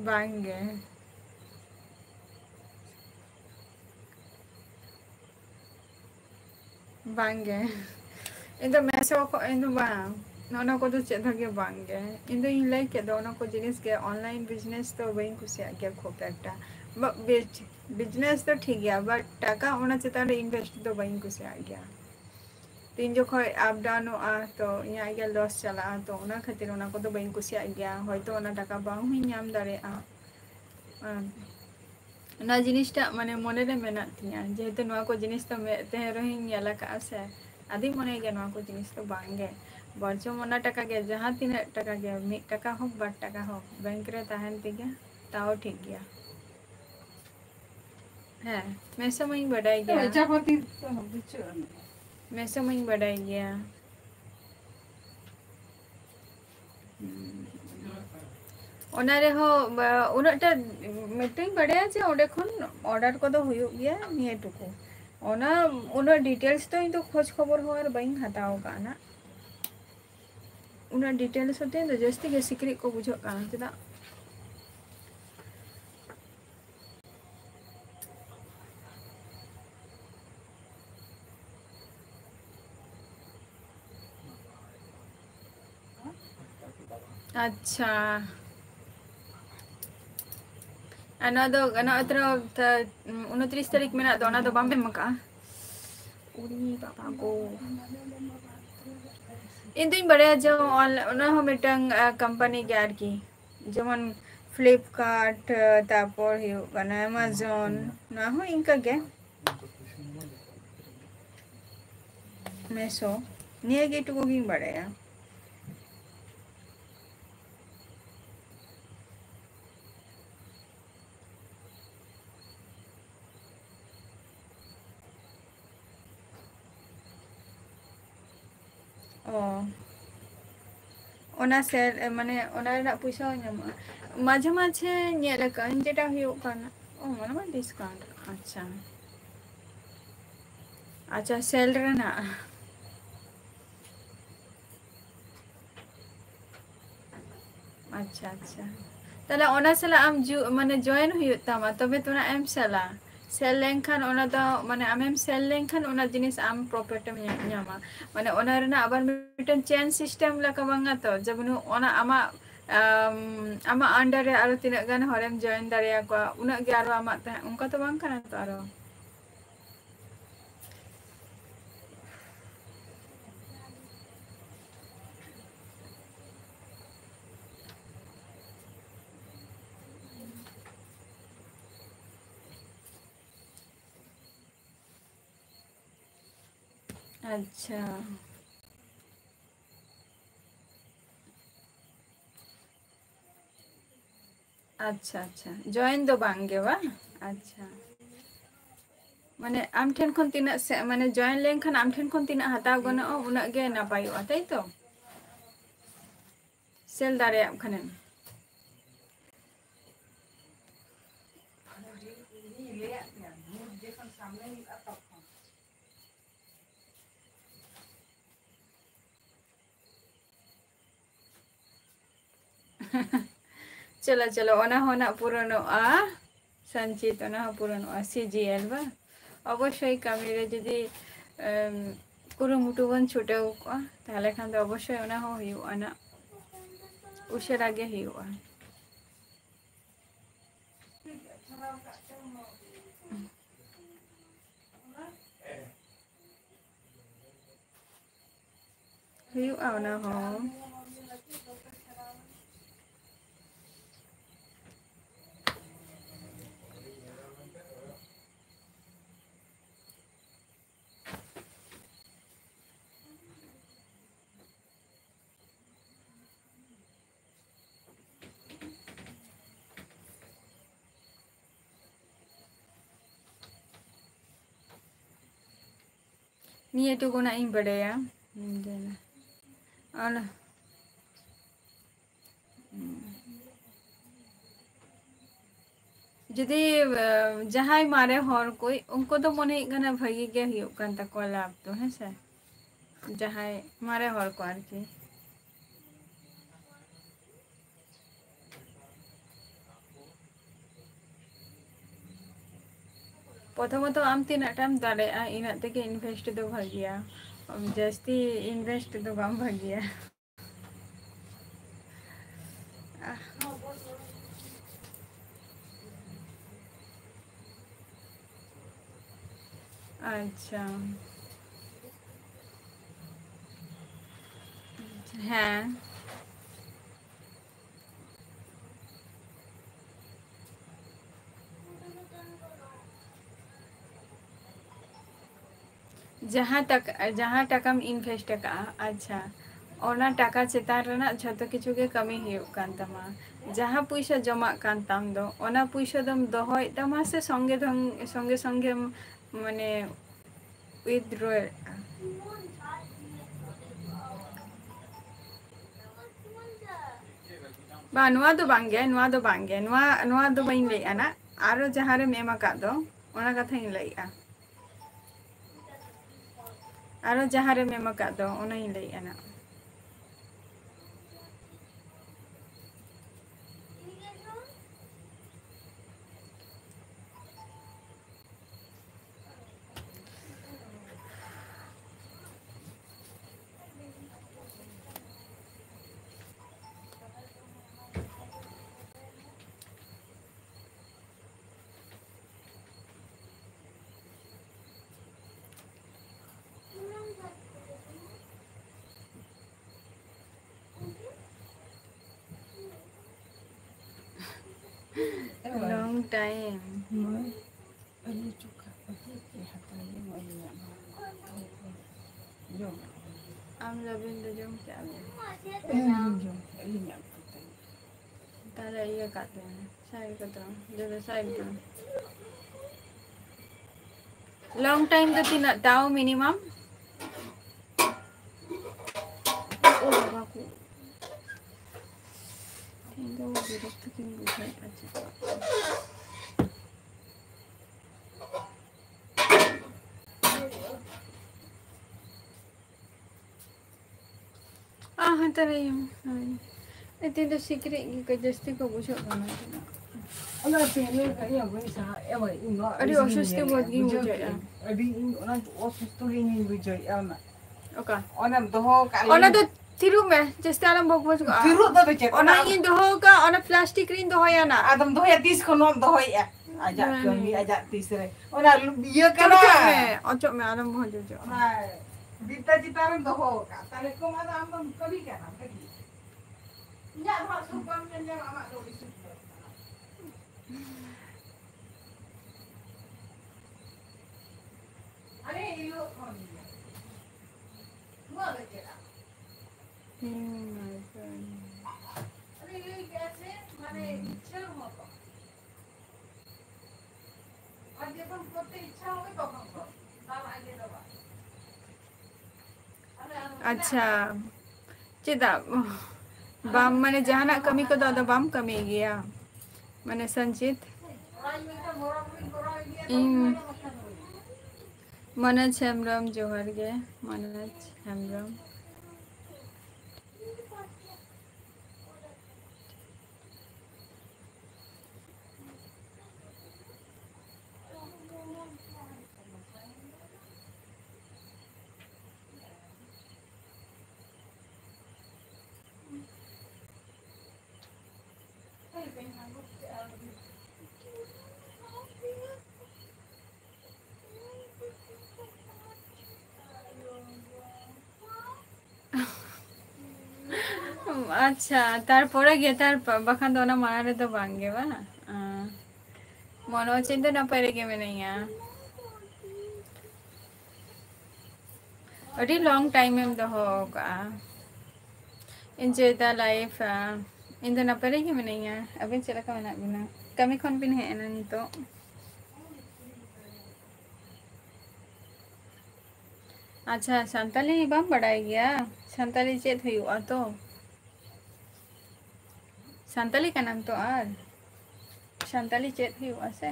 बांगे बांगे इन तो मैसो को इन तो बांग नोना को तो चेद के बांगे इन तो इन लाइक के दोनों को जिनिस के ऑनलाइन बिजनेस तो वही कुछ आगे खूब एकटा बिजनेस तो ठीक है बट टाका ओना चितान इन्वेस्ट तो वही कुछ आ गया तीन जो खय अप डाउन आ तो यहाँ के लॉस चला तो ओना खातिर ओना को तो वही कुछ आ गया होयतो ओना टाका बांग हुई नाम दारे ना जिनिसटा माने मने रे मेना तिया जेहेतु नवा को जिनिस तो ते रहिन याला का से आदि मने के नवा को जिनिस तो बांगे बरचो मना टाका के जहां तीन टाका के मी टाका हो 2 टाका हो बैंक रे ताहन तिगे ताओ ठीक गया है मैं समझ बढ़ाई गया चापती तो बिचो मैं समझ बढ़ाई गया ओना रे हो उनटा मीटिंग बढ़िया जे ओडे खन ऑर्डर को तो हुयु गया निये टुकु ओना उना डिटेल्स तो इन तो खोज खबर हो और बइन हटाओ का ना उना डिटेल्स होते तो जस्ती के सीक्रेट को बुझो का चदा अच्छा अना अत्र 29 तारीख में ना तो ओना तो बम्बे मका उड़ी पापा को इन दिन बड़े जो ओना हो मिटंग कंपनी के आर की जेमन फ्लिपकार्ट तापर हियो कना अमेज़न ना हो इनका के मेसो निये के टुको की बड़े या ओ ओना सेल माने ओना रे पैसा ᱧᱟᱢᱚᱜᱼᱟ माझे माझे ᱧᱮᱞ ᱟᱠᱟᱱ जेटा हुयो काना ओ माने मा डिस्काउंट अच्छा अच्छा सेल रे ना अच्छा अच्छा ताले ओना सला आम माने जॉइन हुयो तामा तबे तोना एम सला सेल लेंखान ओना दो माने आमेम सेल लेंखान ओना जिनिस आम प्रॉफिट में ᱧᱟᱢᱟ माने ओना रेना आबार मिटन चेन सिस्टम लका बांगा तो जबनु ओना आमा आमा अंडर रे आरो तिना गान हरेम जॉइन दारिया को उना गे आरो आमा उनका तो बांग काना तो आरो अच्छा अच्छा अच्छा जॉइन दो बांगे वा अच्छा माने आम ठेन खन तिना से माने जॉइन लेन खान आम ठेन खन तिना हताव गनो उना गे नापायो ताई तो सेल दारे आम खाने चलो चलो ओना होना पुरानो आ संचित ओना हो पुरानो आ सीजीएल बा अवश्य कामी रे जदी कुरुमुटु बन छुटेव को ताले खान दो अवश्य ओना हो हियो आना उशेरा गे हियो हियो ओना हो निये तो कोना इन बड़ेया और जदि जहाय मारे हर कोई उनको तो मने गना भगी गे हियो कान तको लाभ तो है से जहाय मारे हर को आर की प्रथमत आम तीना टाइम दाड़े इना तेके इनवेस्ट दो भागिया जस्ती इनवेस्ट दो बाम भागिया अच्छा हाँ जहाँ टकाम इनवेस्ट का अच्छा ओना टाका चेतान रेना झतो किछु के कमी हियो कान तमा जहाँ पैसा जमा कान ताम दो ओना पैसा दम दोहय तमा से संगे संगे माने विथड्रॉ बा नुआ दो बांगे नुआ दो बाइन ले आना आरो जहाँ रे मेमा का दो ओना कथा ही लई आ आरो जहाँ रे मेमा का दो ओना ही लई आना long time Ini juga begitu hatanya mau ingat jom am Ravinder jom क्या jom ingat तारा ये काटे हैं साइड कतो जब साइड दो लॉन्ग टाइम तो तीन टाउ मिनिमम ओ बाबा को तीन दो विरक्त किन बुझाई अच्छा हाँ तारा ये इतने तो सीक्रेट की कोई जस्ती को बुझो करना Ona pele kaya bisa ewa ingo Adi osusti buat gini bujuk ya. adi ona osusti ini bujuk ya ona. Oke. Ona doho kali. Ona tuh tiru meh, just alam bok juga. Tiru tuh becet. Ona ini doho ka, ona plastik rin doho ya na. Adam doho ya tis kono doho ya. Ajak kami ajak tis re. Ona iya Coba kana. ocok meh alam bok jujuk. Nah, bita citaran doho ka. Tale ko ada am kali kana kali. Nya mak supam nya amak do isu. Are ilu koni. Mua becet. Are ilu gase মানে ইচ্ছার মতো। আর যখন করতে ইচ্ছা হবে তখন কর। তার আগে দেবা। अच्छा चेदा bam mana jahanak kami ko da bam kami gaya mana sanjit mana hemram johar ge mana hemram अच्छा তারপরে গে তার বাখান তো না মানারে তো ভাঙ্গে বা মনে হচ্ছে তো না পারে গে মেনাইয়া very long time em doho ka enjoy the life in the na pare ge menaiya abin chela ka mena bina kami khon bin he na nito अच्छा संताली बम बढ़ाई गया संताली चेत हुआ तो संताली का नाम तो आर संताली चेत हुआ से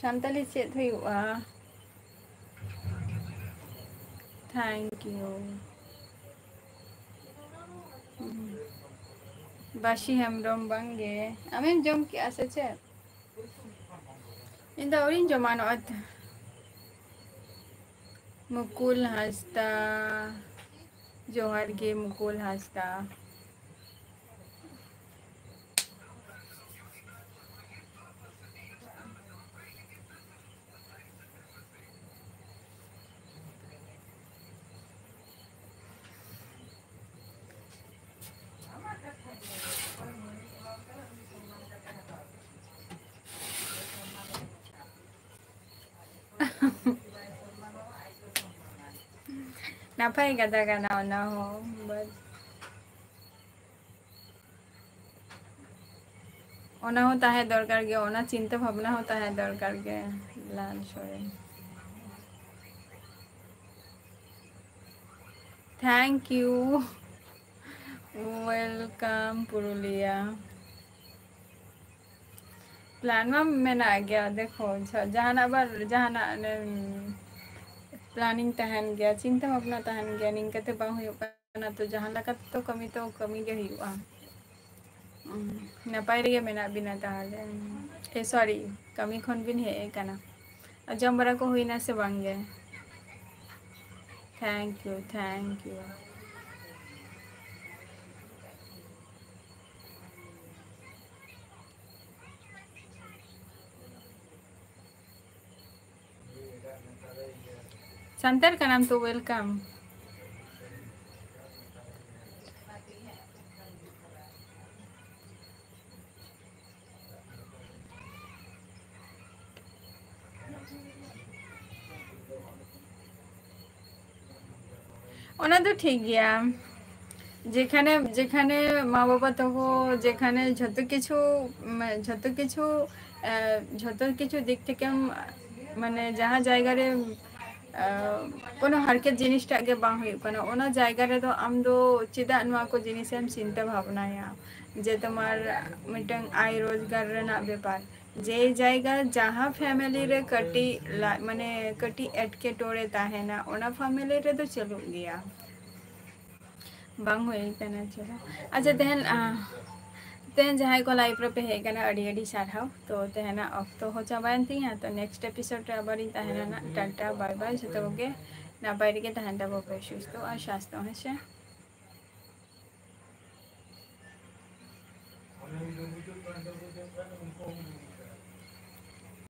संताली चेत हुआ थैंक यू बाशी हेमरम बंगे आमिन जम क्या से चेत इंदा ओरिन जमानो अत मुकुल हस्ता जोहर के मुकुल हस्ता Napai kata kana ona ho but ona होता है दरकार के ona चिंता भावना होता है दरकार के लाल सोए thank you welcome Purulia plan में मैंने आ गया देखो जहाना बार जहाना प्लानिंग तहन गया चिंता भावना तहन गया निंकते बांग हुयुक ना तो जहां लगा तो कमी गे हुयुआ नपाय रे मेना बिना ताहले ए सॉरी कमी खन बिन हे काना जम बरा को हुइना से बांगे थैंक यू संतर का नाम तो वेलकम ওনা তো ঠিক গিয়া যেখানে যেখানে মা বাবা তকো যেখানে যত কিছু দিক থেকে মানে যাহা জায়গারে কোনো हरकत जिनिसटा गे बांग हुई कना ओना जायगा रे तो आम दो चिदा नुआ को जिनिस एम चिंता भावनाया जे तुम्हार मिटंग आय रोजगार रेना व्यापार जे जायगा जहाँ फैमिली रे कटी माने कटी एटके टोड़े ताहेना ओना फैमिली रे तो चलो गया बांग हुई कना चलो अच्छा देन तेन जहाँ को लाइव रे पे हेकना अड़ी अड़ी सारहाव तो तेहना अक्तो हो चाबायन तिया तो नेक्स्ट एपिसोड रे आबार इन तहना ना टाटा बाय बाय जतो गे नापाय रे तहन दाबो पे सुस्तो और शास्तो हसे।